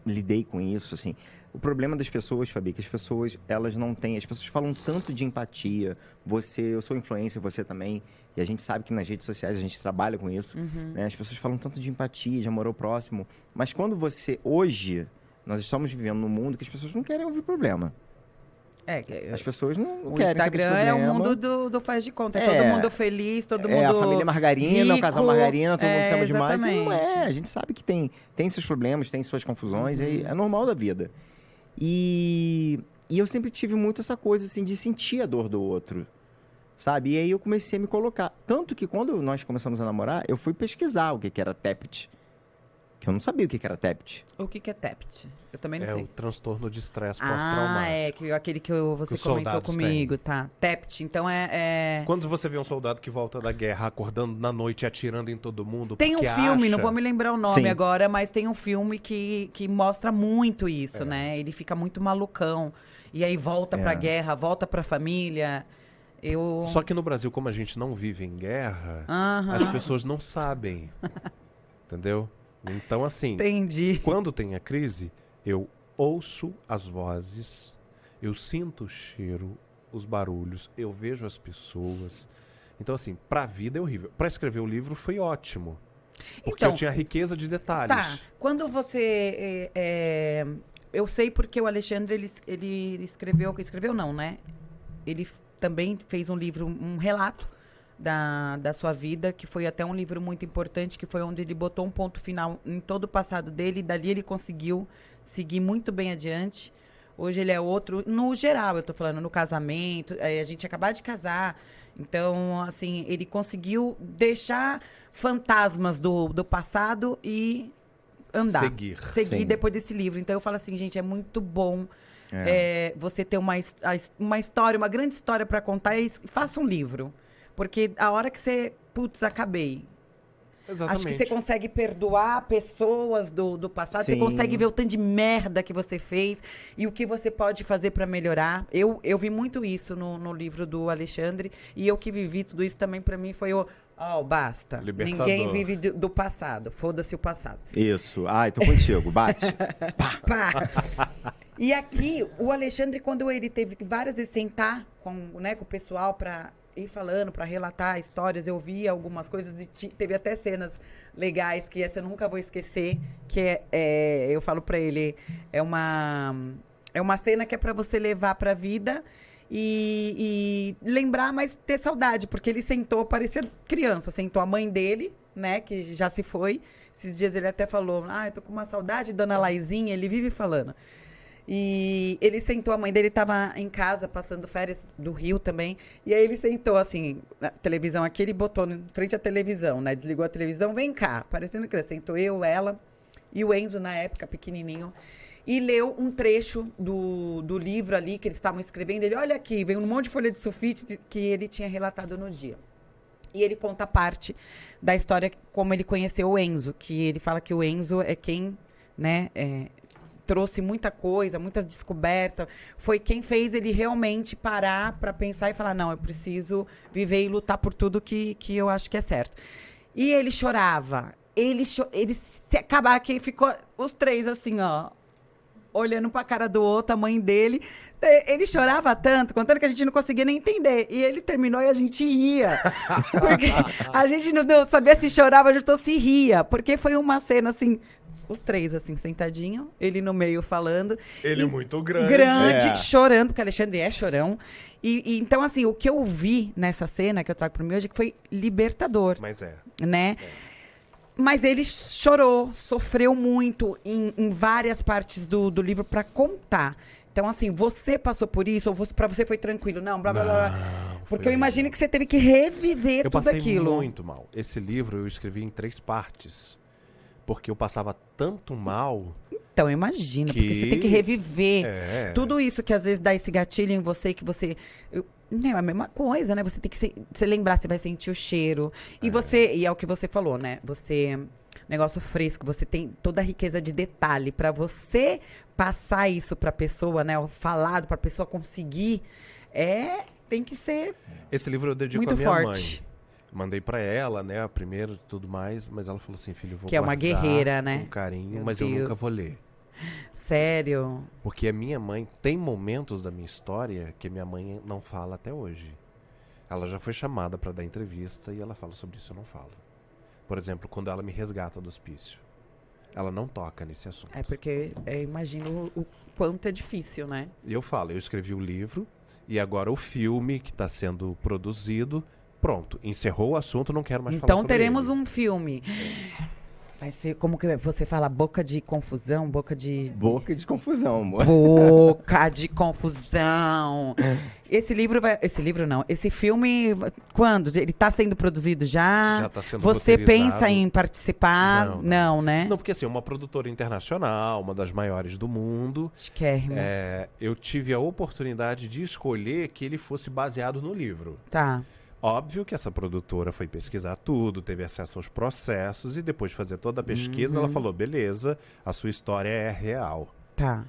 lidei com isso, assim. O problema das pessoas, Fabi, é que as pessoas, elas não têm... As pessoas falam tanto de empatia. Eu sou influencer, você também. E a gente sabe que nas redes sociais a gente trabalha com isso. Né? As pessoas falam tanto de empatia, de amor ao próximo. Mas quando hoje, nós estamos vivendo num mundo que as pessoas não querem ouvir problema. As pessoas não O querem saber de Instagram é o problema. mundo do faz de conta. É É. todo mundo feliz, todo mundo É a família margarina, o casal rico. margarina, todo mundo se ama demais. E não Exatamente. é, a gente sabe que tem seus problemas, tem suas confusões, é normal da vida. E eu sempre tive muito essa coisa, assim, de sentir a dor do outro, sabe? E aí eu comecei a me colocar. Tanto que quando nós começamos a namorar, eu fui pesquisar o que era TEPT. Que eu não sabia o que era TEPT. O que é TEPT? Eu também não É sei. o transtorno de estresse pós-traumático. Aquele que você os comentou soldados comigo, tá? TEPT, então Quando você vê um soldado que volta da guerra acordando na noite e atirando em todo mundo, Tem um porque filme, não acha- vou me lembrar o nome Sim. agora, mas tem um filme que mostra muito isso, né? Ele fica muito malucão. E aí volta pra guerra, volta pra família. Só que no Brasil, como a gente não vive em guerra, Aham. as pessoas não sabem. Entendeu? Então, assim, Entendi. quando tem a crise, eu ouço as vozes, eu sinto o cheiro, os barulhos, eu vejo as pessoas. Então, assim, pra vida é horrível. Pra escrever o livro foi ótimo. Porque Então, eu tinha riqueza de detalhes. Tá. Quando você. Eu sei porque o Alexandre, ele escreveu. Escreveu não, né? Ele também fez um livro, um relato da sua vida, que foi até um livro muito importante, que foi onde ele botou um ponto final em todo o passado dele, e dali ele conseguiu seguir muito bem adiante. Hoje ele é outro, no geral, eu tô falando, no casamento, a gente acabou de casar, então, assim, ele conseguiu deixar fantasmas do passado e andar. Seguir. Sim. Depois desse livro. Então, eu falo assim, gente, é muito bom você ter uma história, uma grande história para contar e faça um livro. Porque a hora que você, putz, acabei. Exatamente. Acho que você consegue perdoar pessoas do passado, você Sim. consegue ver o tanto de merda que você fez e o que você pode fazer para melhorar. Eu vi muito isso no livro do Alexandre, e eu que vivi tudo isso também, para mim foi basta. Libertador. Ninguém vive do passado, foda-se o passado. Isso. Ai, tô contigo, bate. Pá. E aqui, o Alexandre, quando ele teve várias vezes sentar com o pessoal para ir falando, para relatar histórias, eu vi algumas coisas e teve até cenas legais que essa eu nunca vou esquecer, que eu falo para ele, é uma cena que é para você levar para a vida e lembrar, mas ter saudade, porque ele sentou, parecia criança, sentou a mãe dele, né, que já se foi. Esses dias ele até falou, eu tô com uma saudade, dona Laizinha, ele vive falando. E ele sentou, a mãe dele estava em casa, passando férias do Rio também. E aí ele sentou assim, na televisão aqui, ele botou em frente à televisão, né? Desligou a televisão, vem cá, parecendo criança. Sentou eu, ela e o Enzo, na época, pequenininho. E leu um trecho do livro ali que eles estavam escrevendo. Ele, olha aqui, veio um monte de folha de sulfite que ele tinha relatado no dia. E ele conta parte da história, como ele conheceu o Enzo. Que ele fala que o Enzo é quem, né... trouxe muita coisa, muitas descobertas. Foi quem fez ele realmente parar para pensar e falar, não, eu preciso viver e lutar por tudo que eu acho que é certo. E ele chorava. Ele se acabar que ficou os três assim, ó, olhando para a cara do outro, a mãe dele. Ele chorava tanto, contando que a gente não conseguia nem entender. E ele terminou e a gente ria. Porque a gente não sabia se chorava, a gente se ria. Porque foi uma cena assim... Os três, assim, sentadinho, ele no meio falando. Ele muito grande. Grande, chorando, porque Alexandre é chorão. E então, assim, o que eu vi nessa cena que eu trago para mim hoje, que foi libertador, Mas né? Mas ele chorou, sofreu muito em várias partes do livro para contar. Então, assim, você passou por isso, ou para você foi tranquilo? Não, blá, blá, blá. Porque eu imagino que você teve que reviver eu tudo passei aquilo. muito mal. Esse livro eu escrevi em 3 partes. Porque eu passava tanto mal. Então, imagina, porque você tem que reviver tudo isso que às vezes dá esse gatilho em você, que você... é a mesma coisa, né? Você tem que você lembrar, você vai sentir o cheiro. E é o que você falou, né? Você negócio fresco, você tem toda a riqueza de detalhe. Pra você passar isso pra pessoa, né? O falado pra pessoa conseguir, tem que ser Esse livro eu dedico muito à minha forte. mãe. Mandei pra ela, né, a primeira e tudo mais, mas ela falou assim, filho, eu vou Que é uma guardar guerreira, né? com carinho, Meu mas eu nunca Deus. vou ler. Sério. Porque a minha mãe, tem momentos da minha história que minha mãe não fala até hoje. Ela já foi chamada pra dar entrevista e ela fala sobre isso, eu não falo. Por exemplo, quando ela me resgata do hospício. Ela não toca nesse assunto. É porque eu imagino o quanto é difícil, né? E eu falo, eu escrevi o livro e agora o filme que está sendo produzido, pronto, encerrou o assunto, não quero mais falar Então sobre teremos ele. um filme. Vai ser, como que você fala? Boca de confusão? Boca de Boca de confusão, amor. Boca de confusão. Esse livro não. Esse filme, quando? Ele tá sendo produzido já? Já tá sendo Você roteirizado. pensa em participar? Não, Não, né? Não, porque assim, uma produtora internacional, uma das maiores do mundo, Esquermo. eu tive a oportunidade de escolher que ele fosse baseado no livro. Tá. Óbvio que essa produtora foi pesquisar tudo, teve acesso aos processos e depois de fazer toda a pesquisa, ela falou, beleza, a sua história é real. Tá.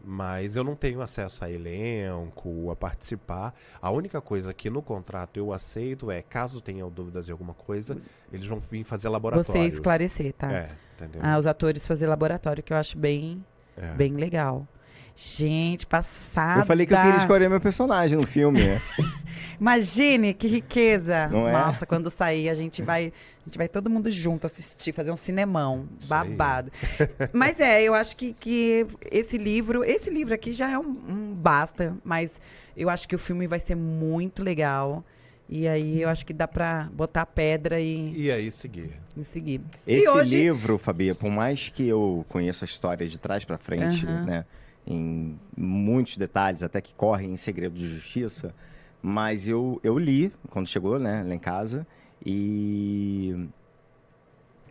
Mas eu não tenho acesso a elenco, a participar. A única coisa que no contrato eu aceito é, caso tenham dúvidas de alguma coisa, eles vão vir fazer laboratório. Você esclarecer, tá? Entendeu? Os atores fazer laboratório, que eu acho bem legal. Gente, passada. Eu falei que eu queria escolher meu personagem no filme, né? Imagine que riqueza. Não é? Nossa, quando sair, a gente vai todo mundo junto assistir, fazer um cinemão. Babado. Mas eu acho que esse livro aqui já é um basta, mas eu acho que o filme vai ser muito legal. E aí eu acho que dá pra botar a pedra E aí seguir. e seguir. Esse e hoje, livro, Fabi, por mais que eu conheça a história de trás pra frente, né? Em muitos detalhes, até que correm em segredo de justiça, mas eu li quando chegou, né, lá em casa, e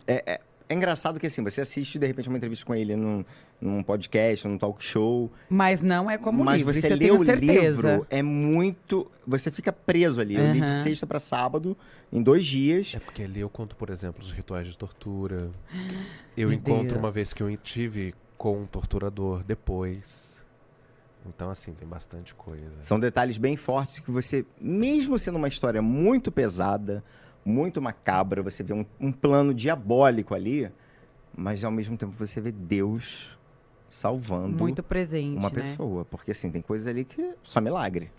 é engraçado que assim, você assiste de repente uma entrevista com ele num podcast, num talk show, mas não é como mas livro, você isso eu lê tenho o certeza. livro, é muito, você fica preso ali. Eu li de sexta pra sábado, em 2 dias. É porque ali eu conto, por exemplo, os rituais de tortura. Eu Meu encontro Deus. uma vez que eu tive com um torturador depois. Então, assim, tem bastante coisa. São detalhes bem fortes que você, mesmo sendo uma história muito pesada, muito macabra, você vê um plano diabólico ali, mas ao mesmo tempo você vê Deus salvando Muito presente, uma né? pessoa. Porque assim, tem coisas ali que só milagre.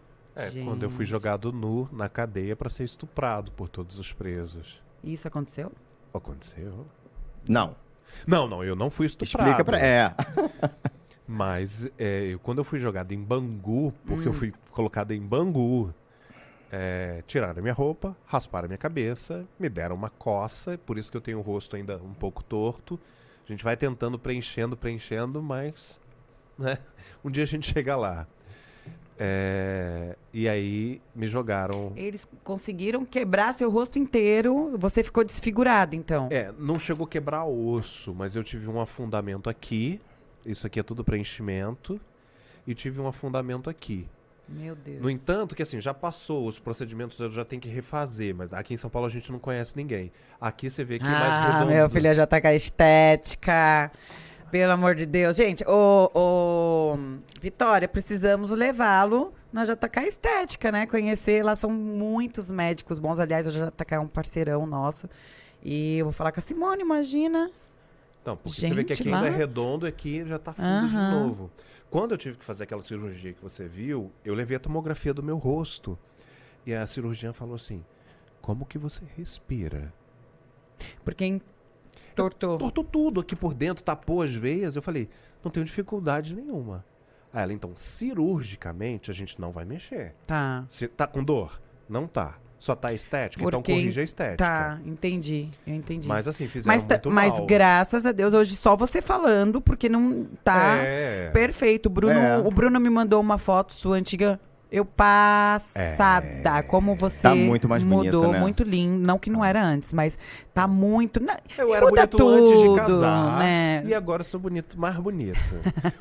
Quando eu fui Gente. jogado nu na cadeia pra ser estuprado por todos os presos. Isso aconteceu? Aconteceu? Não. Não, eu não fui estuprado. Explica pra... Mas quando eu fui jogado em Bangu, porque eu fui colocado em Bangu, tiraram a minha roupa, rasparam a minha cabeça, me deram uma coça, por isso que eu tenho o rosto ainda um pouco torto. A gente vai tentando preenchendo, mas né, um dia a gente chega lá. E aí me jogaram... Eles conseguiram quebrar seu rosto inteiro, você ficou desfigurado, então. Não chegou a quebrar osso, mas eu tive um afundamento aqui. Isso aqui é tudo preenchimento. E tive um afundamento aqui. Meu Deus. No entanto, que assim, já passou, os procedimentos eu já tenho que refazer, mas aqui em São Paulo a gente não conhece ninguém. Aqui você vê que é mais redondo. Meu filho já tá com a estética. Pelo amor de Deus. Gente, Vitória, precisamos levá-lo na JK Estética, né? Conhecer, lá são muitos médicos bons. Aliás, o JK é um parceirão nosso. E eu vou falar com a Simone, imagina. Então, porque você vê que Gente, aqui lá- ainda é redondo e aqui já tá fundo de novo. Quando eu tive que fazer aquela cirurgia que você viu, eu levei a tomografia do meu rosto. E a cirurgiã falou assim, como que você respira? Porque entortou. Tortou tudo aqui por dentro, tapou as veias. Eu falei, não tenho dificuldade nenhuma. Aí ela, então, cirurgicamente a gente não vai mexer. Tá. Se tá com dor? Não tá. Só tá estética? Então Porque- corrige a estética. Tá, entendi. Eu entendi. Mas assim, fizeram muito mas mal. graças a Deus, hoje só você falando, porque não tá É. perfeito. O Bruno me mandou uma foto sua antiga. Eu passada. Como você Tá muito mais mudou, bonito, né? muito lindo. Não que não era antes, mas tá muito. Eu era muda bonito antes de tudo, casar né? e agora sou bonito, mais bonito.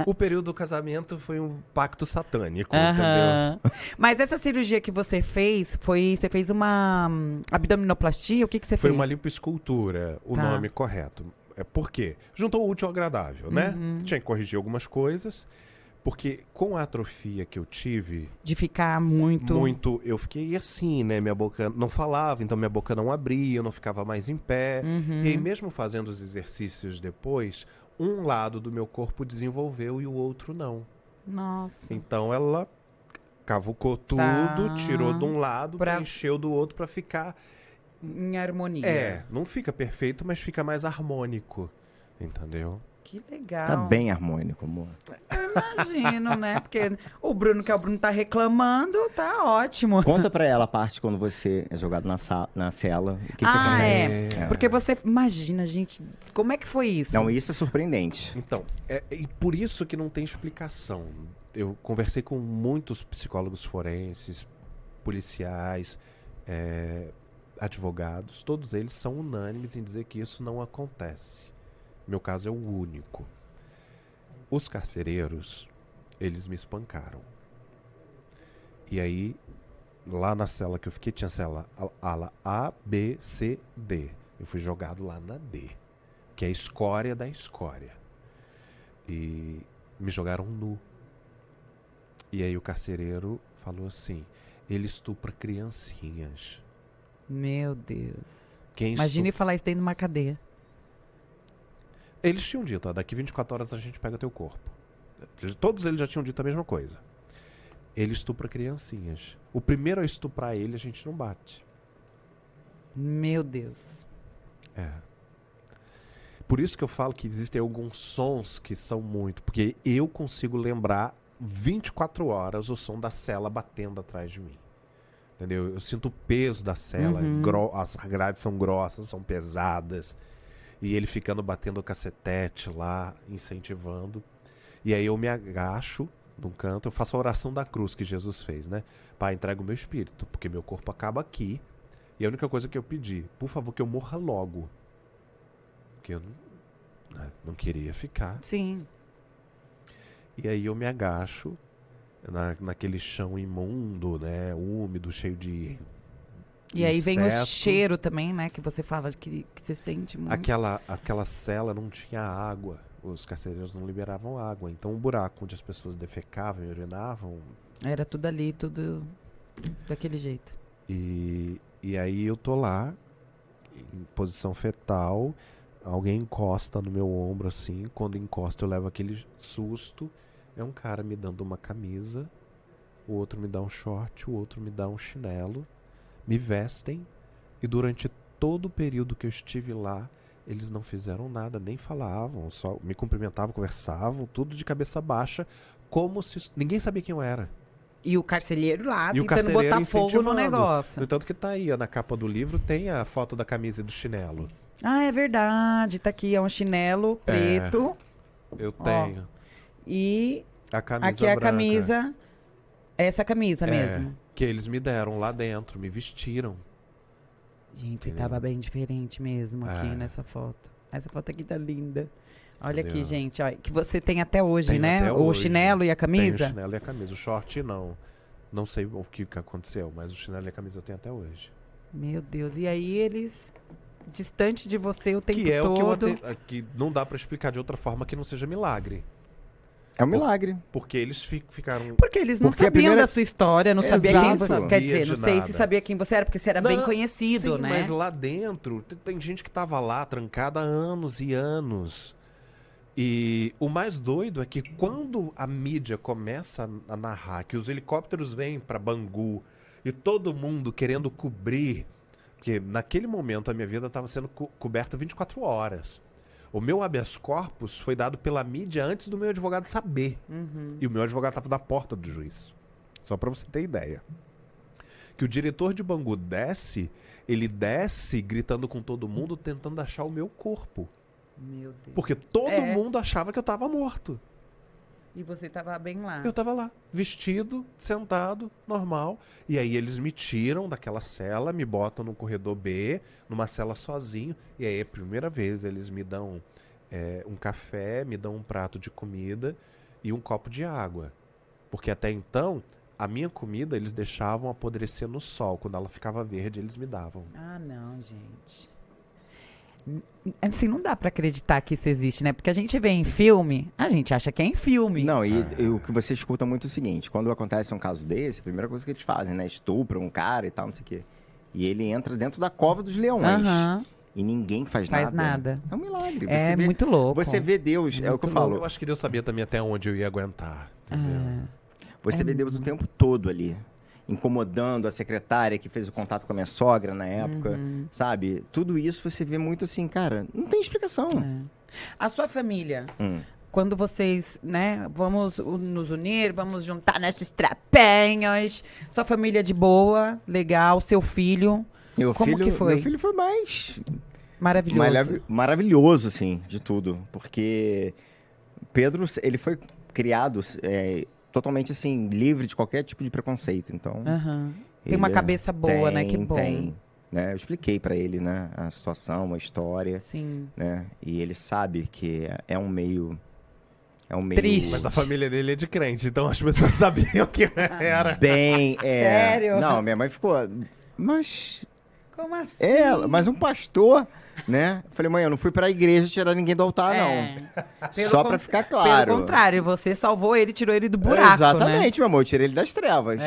O período do casamento foi um pacto satânico, entendeu? Aham. Mas essa cirurgia que você fez, você fez uma abdominoplastia? O que você Foi fez? uma lipoescultura, o Tá. nome correto. É por quê? Juntou o útil ao agradável, né? Uhum. Tinha que corrigir algumas coisas, porque com a atrofia que eu tive, De ficar muito. eu fiquei assim, né? Minha boca não falava, então minha boca não abria, eu não ficava mais em pé. Uhum. E aí, mesmo fazendo os exercícios depois, um lado do meu corpo desenvolveu e o outro não. Nossa. Então ela cavucou tudo, Tá. tirou de um lado, Pra- preencheu do outro pra ficar. Em harmonia. Não fica perfeito, mas fica mais harmônico. Entendeu? Que legal. Tá bem harmônico, amor. Imagino, né? Porque o Bruno tá reclamando, tá ótimo. Conta pra ela a parte quando você é jogado na cela. O que acontece? Porque você imagina, gente, como é que foi isso? Não, isso é surpreendente. Então, e por isso que não tem explicação. Eu conversei com muitos psicólogos forenses, policiais, advogados. Todos eles são unânimes em dizer que isso não acontece. Meu caso é o único. Os carcereiros, eles me espancaram. E aí, lá na cela que eu fiquei, tinha cela ala A, B, C, D. Eu fui jogado lá na D, que é a escória da escória. E me jogaram nu. E aí o carcereiro falou assim, ele estupra criancinhas. Meu Deus. Quem Imagine falar isso dentro de uma cadeia. Eles tinham dito, ó, daqui 24 horas a gente pega teu corpo. Todos eles já tinham dito a mesma coisa. Ele estupra criancinhas. O primeiro a estuprar ele, a gente não bate. Meu Deus. Por isso que eu falo que existem alguns sons que são muito... Porque eu consigo lembrar 24 horas o som da cela batendo atrás de mim. Entendeu? Eu sinto o peso da cela. As grades são grossas, são pesadas. E ele ficando batendo o cacetete lá, incentivando. E aí eu me agacho num canto, eu faço a oração da cruz que Jesus fez, né? Pai, entrega o meu espírito, porque meu corpo acaba aqui. E a única coisa que eu pedi, por favor, que eu morra logo. Porque eu não queria ficar. Sim. E aí eu me agacho naquele chão imundo, né? Úmido, cheio de E aí vem o inseto. cheiro também, né? Que você fala que você sente muito. Aquela cela não tinha água. Os carcereiros não liberavam água. Então o buraco onde as pessoas defecavam e urinavam. Era tudo ali, tudo daquele jeito. E aí eu tô lá, em posição fetal. Alguém encosta no meu ombro assim. Quando encosta eu levo aquele susto. É um cara me dando uma camisa. O outro me dá um short. O outro me dá um chinelo. Me vestem. E durante todo o período que eu estive lá, eles não fizeram nada, nem falavam, só me cumprimentavam, conversavam, tudo de cabeça baixa, como se ninguém sabia quem eu era. E o carcereiro lá E o tentando carcereiro botar fogo no incentivando. negócio. No tanto que tá aí, ó, na capa do livro tem a foto da camisa e do chinelo. Ah, é verdade. Tá aqui, é um chinelo preto. Eu tenho. E A camisa aqui é a branca. camisa. Essa camisa mesmo. Que eles me deram lá dentro, me vestiram. Gente, Entendeu? tava bem diferente mesmo aqui É. nessa foto. Essa foto aqui tá linda. Olha Entendeu? aqui, gente, ó, que você tem até hoje, Tenho né? até O hoje. chinelo e a Tenho camisa. o chinelo e a camisa. O short não. Não sei o que aconteceu, mas o chinelo e a camisa eu tenho até hoje. Meu Deus, e aí eles distante de você o tempo Que é todo. o que não dá pra explicar de outra forma que não seja milagre. É um milagre. Porque eles ficaram... Porque eles não Porque a sabiam primeira- da sua história, não sabia quem Exato. você... Quer dizer, não De sei nada. se sabia quem você era, porque você era bem Não, conhecido, sim, né? mas lá dentro tem gente que tava lá trancada há anos e anos. E o mais doido é que quando a mídia começa a narrar que os helicópteros vêm para Bangu e todo mundo querendo cobrir, porque naquele momento a minha vida estava sendo coberta 24 horas. O meu habeas corpus foi dado pela mídia antes do meu advogado saber. E o meu advogado estava na porta do juiz. Só para você ter ideia. Que o diretor de Bangu desce, ele desce gritando com todo mundo, tentando achar o meu corpo. Meu Deus. Porque todo É. mundo achava que eu tava morto. E você tava bem lá. Eu tava lá, vestido, sentado, normal. E aí eles me tiram daquela cela, me botam no corredor B, numa cela sozinho. E aí, a primeira vez, eles me dão um café, me dão um prato de comida e um copo de água. Porque até então, a minha comida eles deixavam apodrecer no sol. Quando ela ficava verde, eles me davam. Ah, não, gente. Assim, não dá pra acreditar que isso existe, né? Porque a gente vê em filme, a gente acha que é em filme. Não, e o que você escuta muito é o seguinte: quando acontece um caso desse, a primeira coisa que eles fazem, né? Estupram um cara e tal, não sei o quê. E ele entra dentro da cova dos leões. Aham. E ninguém faz nada. É um milagre. É muito louco. Você vê Deus, é o que eu falo. Eu acho que Deus sabia também até onde eu ia aguentar. Entendeu? Você vê Deus o tempo todo ali. Incomodando a secretária que fez o contato com a minha sogra na época, sabe? Tudo isso você vê muito assim, cara, não tem explicação. A sua família, quando vocês, né, vamos nos unir, vamos juntar nesses trapinhos, sua família de boa, legal, seu filho, como que foi? Meu filho foi mais Maravilhoso. maravilhoso, assim, de tudo. Porque Pedro, ele foi criado totalmente, assim, livre de qualquer tipo de preconceito. Então, Tem uma cabeça boa, né? Que bom. Tem, né? Eu expliquei pra ele, né, a situação, a história. Sim. Né? E ele sabe que é um meio Triste. Mas a família dele é de crente, então as pessoas sabiam que era. bem... Sério? Não, minha mãe ficou... Mas... Como assim? Mas um pastor, né? Eu falei, mãe, eu não fui pra igreja tirar ninguém do altar, não. Só pra ficar claro. Pelo contrário, você salvou ele, tirou ele do buraco, Exatamente, meu amor. Eu tirei ele das trevas.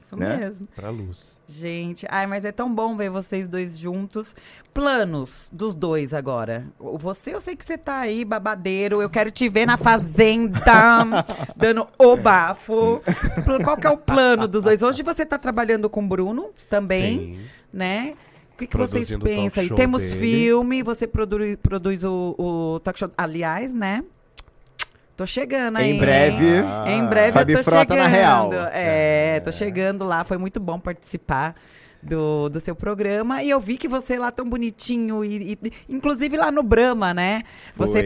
Isso Né? mesmo. Pra luz. Gente, mas é tão bom ver vocês dois juntos. Planos dos dois agora. Você, eu sei que você tá aí, babadeiro. Eu quero te ver na fazenda, dando o bafo. Qual que é o plano dos dois? Hoje você tá trabalhando com o Bruno também, Sim. né? O que vocês Produzindo o talk pensam aí? show Temos dele. filme, você produz o talk show. Aliás, né? Tô chegando aí. Em breve. Em breve Fabi eu tô Frota chegando. na Real. Tô chegando lá. Foi muito bom participar do seu programa. E eu vi que você lá tão bonitinho. Inclusive lá no Brahma, né? Você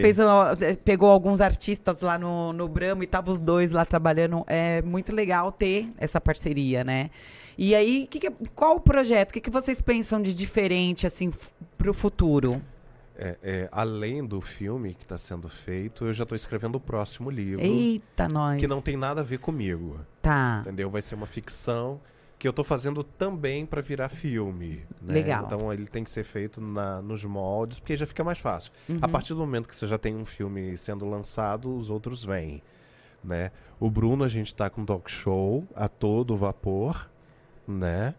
pegou alguns artistas lá no Brahma e tava os dois lá trabalhando. É muito legal ter essa parceria, né? E aí, qual o projeto? O que vocês pensam de diferente, assim, pro futuro? Além do filme que está sendo feito, eu já estou escrevendo o próximo livro. Eita, nós. Que não tem nada a ver comigo. Tá. Entendeu? Vai ser uma ficção que eu estou fazendo também para virar filme. Né? Legal. Então ele tem que ser feito nos moldes, porque já fica mais fácil. A partir do momento que você já tem um filme sendo lançado, os outros vêm. Né? O Bruno, a gente está com um talk show a todo vapor, né?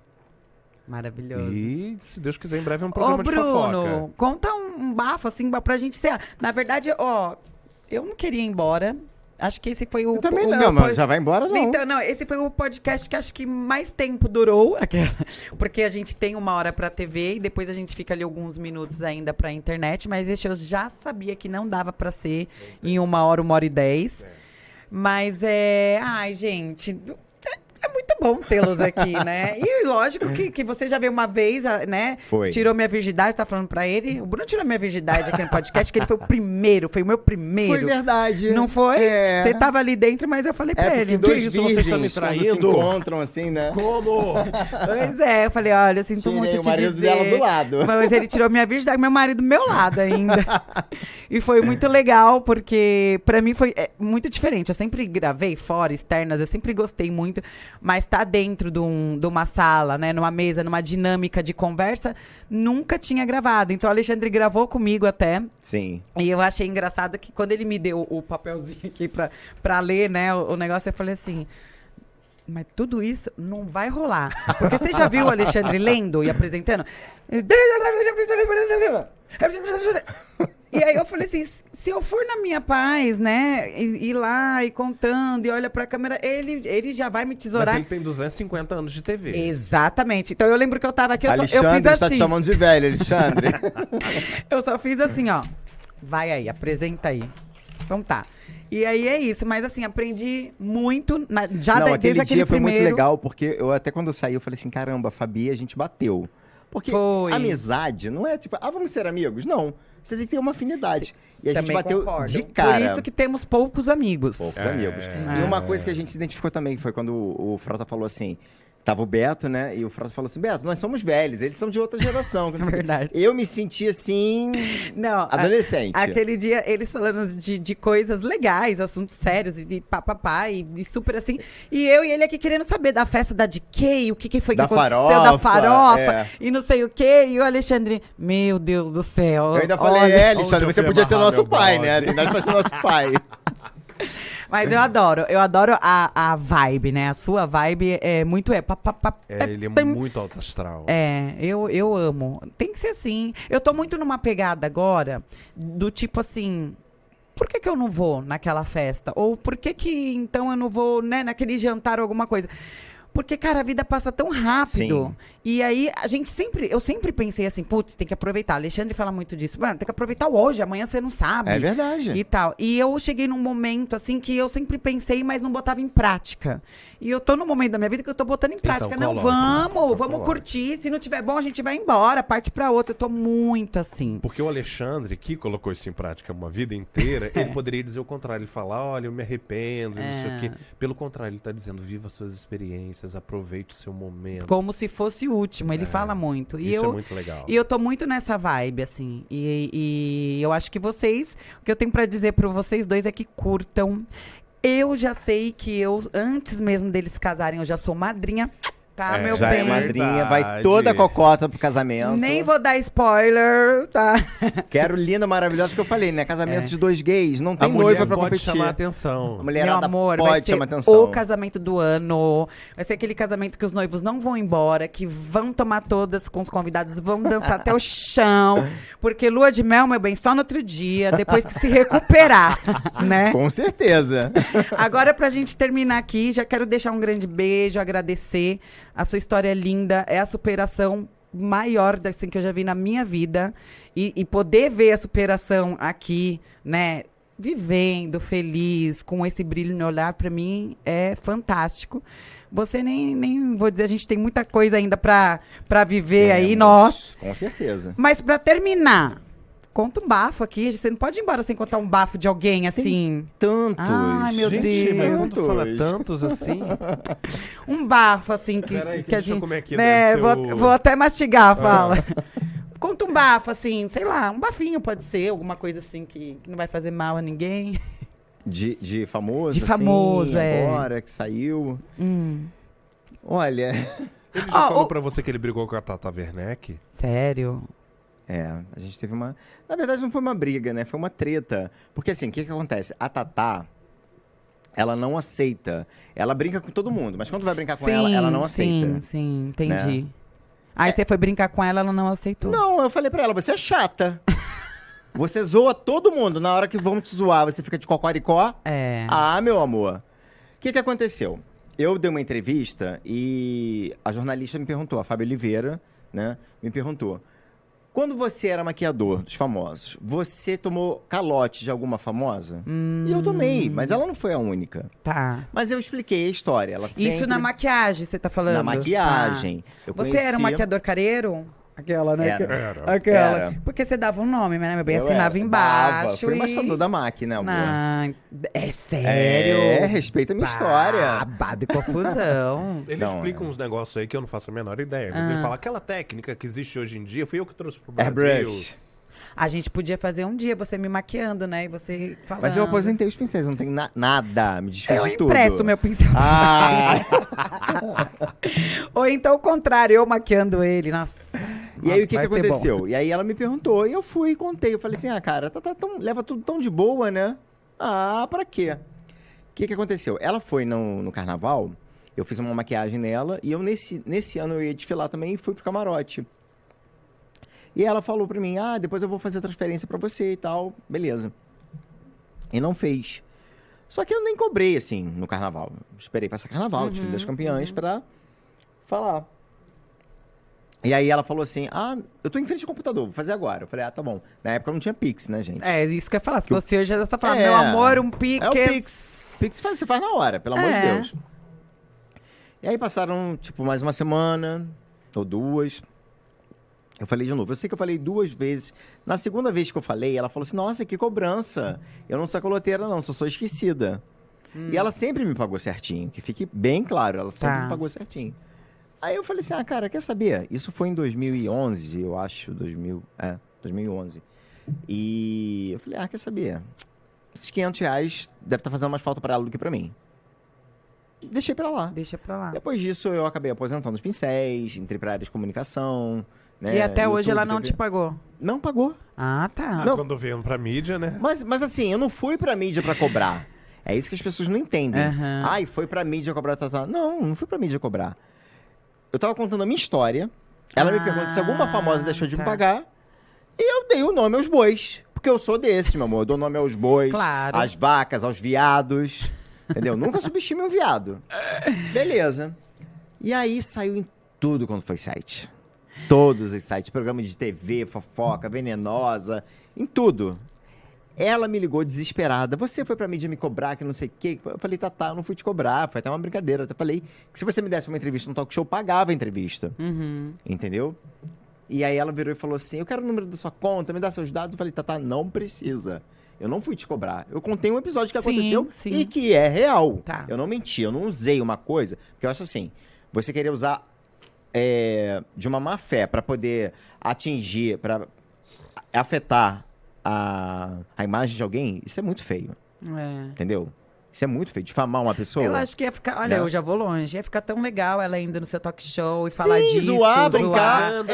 Maravilhoso. E, se Deus quiser, em breve é um programa de Bruno, fofoca. conta um bafo, assim, pra gente ser... Na verdade, eu não queria ir embora. Acho que esse foi o... Eu também o não, meu mas já vai embora, não. Então, não, esse foi o podcast que acho que mais tempo durou. Porque a gente tem 1 hora pra TV e depois a gente fica ali alguns minutos ainda pra internet. Mas esse eu já sabia que não dava pra ser em 1 hora, 1 hora e 10. Mas Ai, gente... É muito bom tê-los aqui, né? E lógico que você já veio uma vez, né? Foi. Tirou minha virgindade, tá falando pra ele. O Bruno tirou minha virgindade aqui no podcast, que ele foi o primeiro, foi o meu primeiro. Foi verdade. Não foi? É. Você tava ali dentro, mas eu falei pra Porque ele. dois Que isso, vocês estão me virgens, quando se traindo? encontram assim, né? Como? Pois é, eu falei, olha, eu sinto Tirei muito o te marido dizer. dela do lado. Mas ele tirou minha virgindade, meu marido do meu lado ainda. E foi muito legal, porque pra mim foi muito diferente. Eu sempre gravei fora, externas, eu sempre gostei muito, mas tá dentro de uma sala, né, numa mesa, numa dinâmica de conversa, nunca tinha gravado. Então o Alexandre gravou comigo até. Sim. E eu achei engraçado que quando ele me deu o papelzinho aqui pra ler, né, o negócio, eu falei assim... Mas tudo isso não vai rolar. Porque você já viu o Alexandre lendo e apresentando? E aí eu falei assim, se eu for na minha paz, né, ir lá e contando e olha pra câmera, ele já vai me tesourar. Mas ele tem 250 anos de TV. Exatamente. Então eu lembro que eu tava aqui, eu fiz Alexandre está te assim. chamando de velho, Alexandre. Eu só fiz assim, ó. Vai aí, apresenta aí. Então tá. E aí é isso, mas assim, aprendi muito, Não, desde aquele dia foi primeiro. muito legal, porque eu até quando eu saí, eu falei assim, caramba, a Fabi, a gente bateu. Porque Foi. amizade não é tipo, vamos ser amigos? Não. Você tem que ter uma afinidade. E a gente Também bateu concordo. de cara. Por isso que temos poucos amigos. Poucos amigos. E uma coisa que a gente se identificou também foi quando o Frota falou assim. Tava o Beto, né? E o Frota falou assim: Beto, nós somos velhos, eles são de outra geração. É verdade. Eu me senti assim. Não, adolescente. Aquele dia, eles falando de coisas legais, assuntos sérios, e de papapá, e super assim. E eu e ele aqui querendo saber da festa da DK, o que foi que Da aconteceu, farofa, da farofa, é. e não sei o quê. E o Alexandre, meu Deus do céu. Eu ainda falei, olha. Alexandre, onde você eu podia fui ser amarrar nosso meu pai, bode. né? Tem idade pra ser nosso pai. Mas eu adoro a vibe, né? A sua vibe é muito. Ele é muito alto astral. Eu amo. Tem que ser assim. Eu tô muito numa pegada agora do tipo assim. Por que eu não vou naquela festa? Ou por que então eu não vou, né, naquele jantar ou alguma coisa? Porque, cara, a vida passa tão rápido. Sim. E aí, eu sempre pensei assim, putz, tem que aproveitar. Alexandre fala muito disso. Mano, tem que aproveitar hoje, amanhã você não sabe. É verdade. E tal. E eu cheguei num momento, assim, que eu sempre pensei, mas não botava em prática. E eu tô num momento da minha vida que eu tô botando em prática. Então, não, coloque. vamos curtir. Se não tiver bom, a gente vai embora, parte pra outra. Eu tô muito assim. Porque o Alexandre, que colocou isso em prática uma vida inteira, ele poderia dizer o contrário. Ele fala, olha, eu me arrependo, não sei o quê. Pelo contrário, ele tá dizendo, viva suas experiências, aproveite o seu momento. Como se fosse o último. Ele fala muito. E Isso eu, é muito legal. E eu tô muito nessa vibe, assim. E eu acho que vocês... O que eu tenho pra dizer pra vocês dois é que curtam. Eu já sei que antes mesmo deles casarem, eu já sou madrinha. Tá, meu Já bem? é madrinha, vai Verdade. toda a cocota pro casamento. Nem vou dar spoiler, tá? Quero linda, maravilhosa, que eu falei, né? Casamento de dois gays, não A tem mulher noiva pra pode competir. chamar a atenção. A Meu mulherada amor, vai pode ser chamar atenção. o casamento do ano. Vai ser aquele casamento que os noivos não vão embora, que vão tomar todas com os convidados, vão dançar até o chão. Porque lua de mel, meu bem, só no outro dia, depois que se recuperar, né? Com certeza. Agora, pra gente terminar aqui, já quero deixar um grande beijo, agradecer. A sua história é linda, é a superação maior assim, que eu já vi na minha vida. E poder ver a superação aqui, né? Vivendo, feliz, com esse brilho no olhar, pra mim é fantástico. Você nem vou dizer, a gente tem muita coisa ainda pra viver aí, nós. Com certeza. Mas pra terminar, conta um bafo aqui. Você não pode ir embora sem contar um bafo de alguém, assim. Tantos. Ai, meu Gente, Deus. mas quando fala Tantos. tantos assim... Um bafo, assim, Peraí, que a deixa eu gente... comer aqui, né, deve ser vou até mastigar, Ah. fala. Conta um bafo, assim, sei lá, um bafinho pode ser, alguma coisa assim que não vai fazer mal a ninguém. De famoso, De famoso, assim, é. agora que saiu. Olha, Ele já Ah, falou o- pra você que ele brigou com a Tata Werneck? Sério? a gente teve uma... Na verdade, não foi uma briga, né? Foi uma treta. Porque, assim, o que acontece? A Tatá, ela não aceita. Ela brinca com todo mundo, mas quando vai brincar com ela não aceita. Sim, entendi. Né? Aí você foi brincar com ela não aceitou. Não, eu falei pra ela, você é chata. Você zoa todo mundo. Na hora que vão te zoar, você fica de cocoricó. É. Ah, meu amor. O que aconteceu? Eu dei uma entrevista e a jornalista me perguntou, a Fábio Oliveira, né, me perguntou, quando você era maquiador dos famosos, você tomou calote de alguma famosa? E eu tomei, mas ela não foi a única. Tá. Mas eu expliquei a história. Ela Isso sempre... na maquiagem, você tá falando? Na maquiagem. Tá. Eu Você conheci- era um maquiador careiro? Aquela, né? Era. Aquela. Era. Porque você dava um nome, né, meu bem? Eu Assinava era, embaixo. dava. Fui e... embaixador da máquina, amor. É sério? É, respeita a minha história. Babado e confusão. Ele Não, explica uns negócios aí que eu não faço a menor ideia. Mas ele fala, aquela técnica que existe hoje em dia, fui eu que trouxe pro Brasil. Airbrush. A gente podia fazer um dia você me maquiando, né? E você falando. Mas eu aposentei os pincéis, não tem nada. Me desfiz Eu de tudo. empresto meu pincel. Ah! Ou então o contrário, eu maquiando ele. Nossa. E aí, o que Vai ser bom. aconteceu? E aí, ela me perguntou, e eu fui e contei. Eu falei assim, cara, leva tudo tão de boa, né? Ah, pra quê? O que aconteceu? Ela foi no carnaval, eu fiz uma maquiagem nela, e eu, nesse ano, eu ia desfilar também e fui pro camarote. E ela falou pra mim, depois eu vou fazer transferência pra você e tal. Beleza. E não fez. Só que eu nem cobrei, assim, no carnaval. Esperei passar carnaval, desfile das campeãs, pra falar. E aí ela falou assim, eu tô em frente ao computador, vou fazer agora. Eu falei, tá bom. Na época não tinha Pix, né, gente? É, isso que eu ia falar. Se você hoje já tá falando, É. meu amor, um Pix. É o Pix. Pix você faz na hora, pelo amor de É. Deus. E aí passaram, tipo, mais uma semana ou duas. Eu falei de novo. Eu sei que eu falei 2 vezes. Na segunda vez que eu falei, ela falou assim, nossa, que cobrança. Eu não sou caloteira, não, sou esquecida. E ela sempre me pagou certinho, que fique bem claro, ela sempre Tá. me pagou certinho. Aí eu falei assim, cara, quer saber? Isso foi em 2011, eu acho, 2011. E eu falei, quer saber? Esses R$500 deve estar fazendo mais falta para ela do que para mim. Deixei para lá. Deixa pra lá. Depois disso, eu acabei aposentando os pincéis, entrei para área de comunicação. Né, E até hoje YouTube, ela não TV. te pagou? Não pagou. Ah, tá. Não. Quando veio pra mídia, né? Mas assim, eu não fui pra mídia pra cobrar. É isso que as pessoas não entendem. Aham. Ai, foi pra mídia cobrar, Não fui pra mídia cobrar. Eu tava contando a minha história. Ela me pergunta se alguma famosa deixou de me tá. pagar. E eu dei o nome aos bois. Porque eu sou desses, meu amor. Eu dou nome aos bois, Claro. às vacas, aos viados. Entendeu? Nunca subestime um viado. Beleza. E aí saiu em tudo quando foi site. Todos os sites, programa de TV, fofoca, venenosa, em tudo. Ela me ligou desesperada. Você foi pra mídia me cobrar, que não sei o quê. Eu falei, eu não fui te cobrar. Foi até uma brincadeira. Eu até falei que se você me desse uma entrevista no talk show, eu pagava a entrevista. Entendeu? E aí ela virou e falou assim, eu quero o número da sua conta, me dá seus dados. Eu falei, não precisa. Eu não fui te cobrar. Eu contei um episódio que Sim, aconteceu sim. e que é real. Tá. Eu não menti, eu não usei uma coisa. Porque eu acho assim, você querer usar de uma má fé pra poder atingir, pra afetar a imagem de alguém, isso é muito feio, É. entendeu? Isso é muito feio, difamar uma pessoa. Eu acho que ia ficar. Olha, Né? eu já vou longe. Ia ficar tão legal ela indo no seu talk show e falar disso. zoar, brincar. zoar.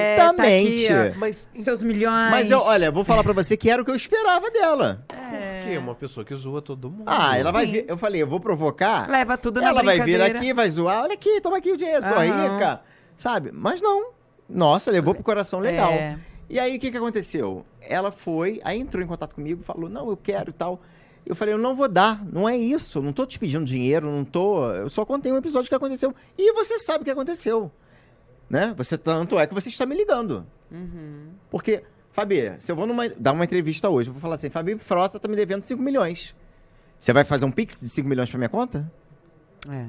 Exatamente. Tá aqui, ó, Mas seus milhões. Mas olha, vou falar pra você que era o que eu esperava dela. por quê? Uma pessoa que zoa todo mundo. Ela vai Sim. vir. Eu falei, eu vou provocar. Leva tudo na Ela vai vir brincadeira. aqui, vai zoar. Olha aqui, toma aqui o dinheiro, sou Aham. rica. Sabe? Mas não. Nossa, levou pro coração legal. É. E aí, o que aconteceu? Ela foi, aí entrou em contato comigo, falou, não, eu quero e tal. Eu falei, eu não vou dar, não é isso. Eu não tô te pedindo dinheiro, não tô... Eu só contei um episódio que aconteceu. E você sabe o que aconteceu. Né? Tanto é que você está me ligando. Porque, Fabi, se eu vou dar uma entrevista hoje, eu vou falar assim, Fabi Frota tá me devendo 5 milhões. Você vai fazer um pix de 5 milhões pra minha conta? É.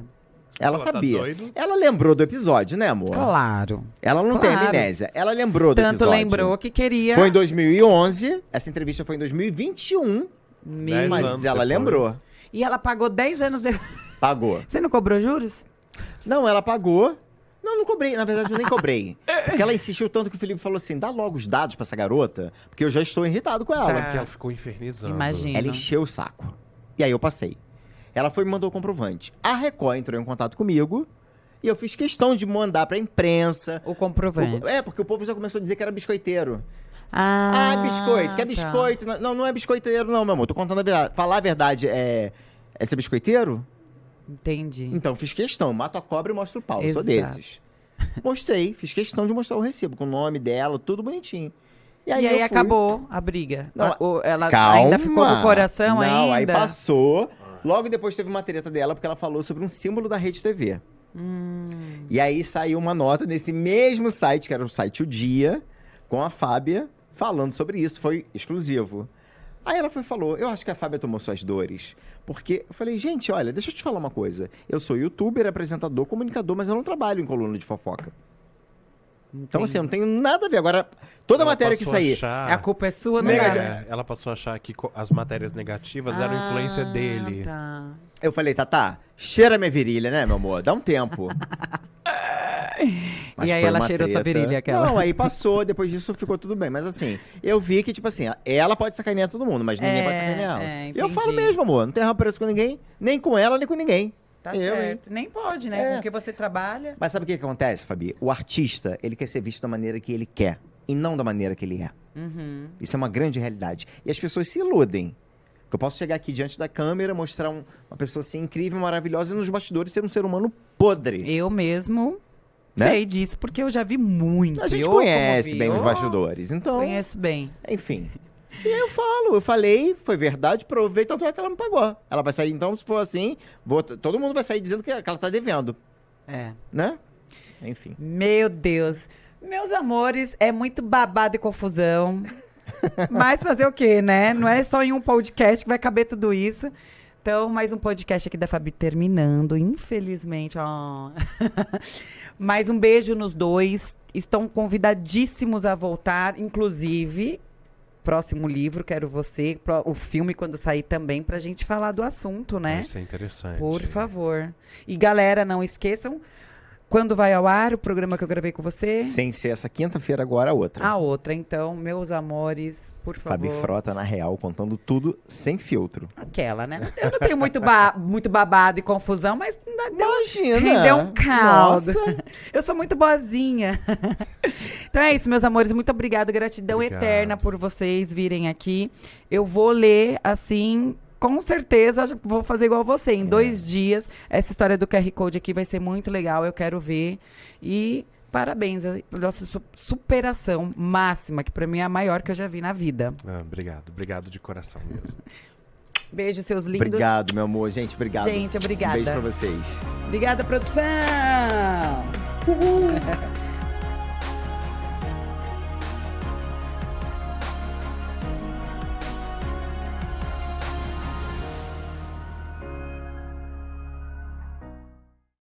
Ela Ela tá sabia. doido? Ela lembrou do episódio, né, amor? Claro. Ela não tem Claro. amnésia. Ela lembrou do Tanto episódio. lembrou que queria. Foi em 2011. Essa entrevista foi em 2021. 10 Mas anos ela depois. lembrou. E ela pagou 10 anos depois. Pagou. Você não cobrou juros? Não, ela pagou. Não cobrei. Na verdade, eu nem cobrei. Porque ela insistiu tanto que o Felipe falou assim, dá logo os dados pra essa garota, porque eu já estou irritado com ela. Tá. Porque ela ficou infernizando. Imagina. Ela encheu o saco. E aí eu passei. Ela foi e me mandou o comprovante. A Record entrou em contato comigo e eu fiz questão de mandar pra imprensa. O comprovante. Porque o povo já começou a dizer que era biscoiteiro. Ah, Biscoito. Quer tá. biscoito? Não é biscoiteiro não, meu amor. Tô contando a verdade. Falar a verdade é ser biscoiteiro? Entendi. Então, fiz questão. Mato a cobra e mostro o pau. Eu sou Exato. desses. Mostrei. Fiz questão de mostrar o recibo com o nome dela, tudo bonitinho. E aí, eu fui. acabou a briga. Não, Ela Calma. ainda ficou com o coração Não, ainda? aí passou. Logo depois teve uma treta dela, porque ela falou sobre um símbolo da Rede TV. E aí saiu uma nota nesse mesmo site, que era o site O Dia, com a Fábia, falando sobre isso. Foi exclusivo. Aí ela falou, eu acho que a Fábia tomou suas dores. Porque eu falei, gente, olha, deixa eu te falar uma coisa. Eu sou youtuber, apresentador, comunicador, mas eu não trabalho em coluna de fofoca. Então, assim, eu não tenho nada a ver. Agora, toda Ela matéria que passou a sair... achar- A culpa é sua, né? Negativa. Ela passou a achar que as matérias negativas eram influência dele. Tá. Eu falei, Tatá, cheira minha virilha, né, meu amor? Dá um tempo. Mas E aí foi ela uma cheirou sua virilha, aquela. Não, aí passou, depois disso ficou tudo bem. Mas assim, eu vi que, tipo assim, ela pode sacanear todo mundo, mas ninguém pode sacanear ela. E eu entendi. falo mesmo, amor, não tem preço com ninguém, nem com ela, nem com ninguém. Tá Eu, hein? certo. Nem pode, né? É. Com o que você trabalha. Mas sabe o que acontece, Fabi? O artista, ele quer ser visto da maneira que ele quer, e não da maneira que ele é. Uhum. Isso é uma grande realidade. E as pessoas se iludem. Que eu posso chegar aqui diante da câmera, mostrar uma pessoa assim incrível, maravilhosa, e nos bastidores ser um ser humano podre. Eu mesmo Né? sei disso, porque eu já vi muito. A gente Eu, como conhece vi, bem os eu bastidores, então, Conheço bem. enfim. E aí eu falei, foi verdade, provei, tanto é que ela me pagou. Ela vai sair, então, se for assim, todo mundo vai sair dizendo que ela tá devendo, É. né? Enfim. Meu Deus. Meus amores, é muito babado e confusão. Mas fazer o quê, né? Não é só em um podcast que vai caber tudo isso. Então, mais um podcast aqui da Fabi terminando, infelizmente. Ó. Mas um beijo nos dois. Estão convidadíssimos a voltar, inclusive. Próximo livro, quero você, o filme quando sair também, pra gente falar do assunto, né? Vai ser interessante. Por favor. E galera, não esqueçam, quando vai ao ar o programa que eu gravei com você? Sem ser essa quinta-feira, agora a outra. A outra, então, meus amores, por favor. Fabi Frota na real, contando tudo sem filtro. Aquela, né? Eu não tenho muito babado e confusão, mas Imagina! rendeu um caldo. Nossa. Eu sou muito boazinha. Então é isso, meus amores. Muito obrigada. Gratidão Obrigado. eterna por vocês virem aqui. Eu vou ler, assim, com certeza, vou fazer igual você. Em 2 dias, essa história do QR Code aqui vai ser muito legal. Eu quero ver. E parabéns pela nossa superação máxima, que pra mim é a maior que eu já vi na vida. Obrigado. Obrigado de coração mesmo. Beijo, seus lindos. Obrigado, meu amor. Gente, obrigado. Gente, obrigada. Um beijo pra vocês. Obrigada, produção! Uhul.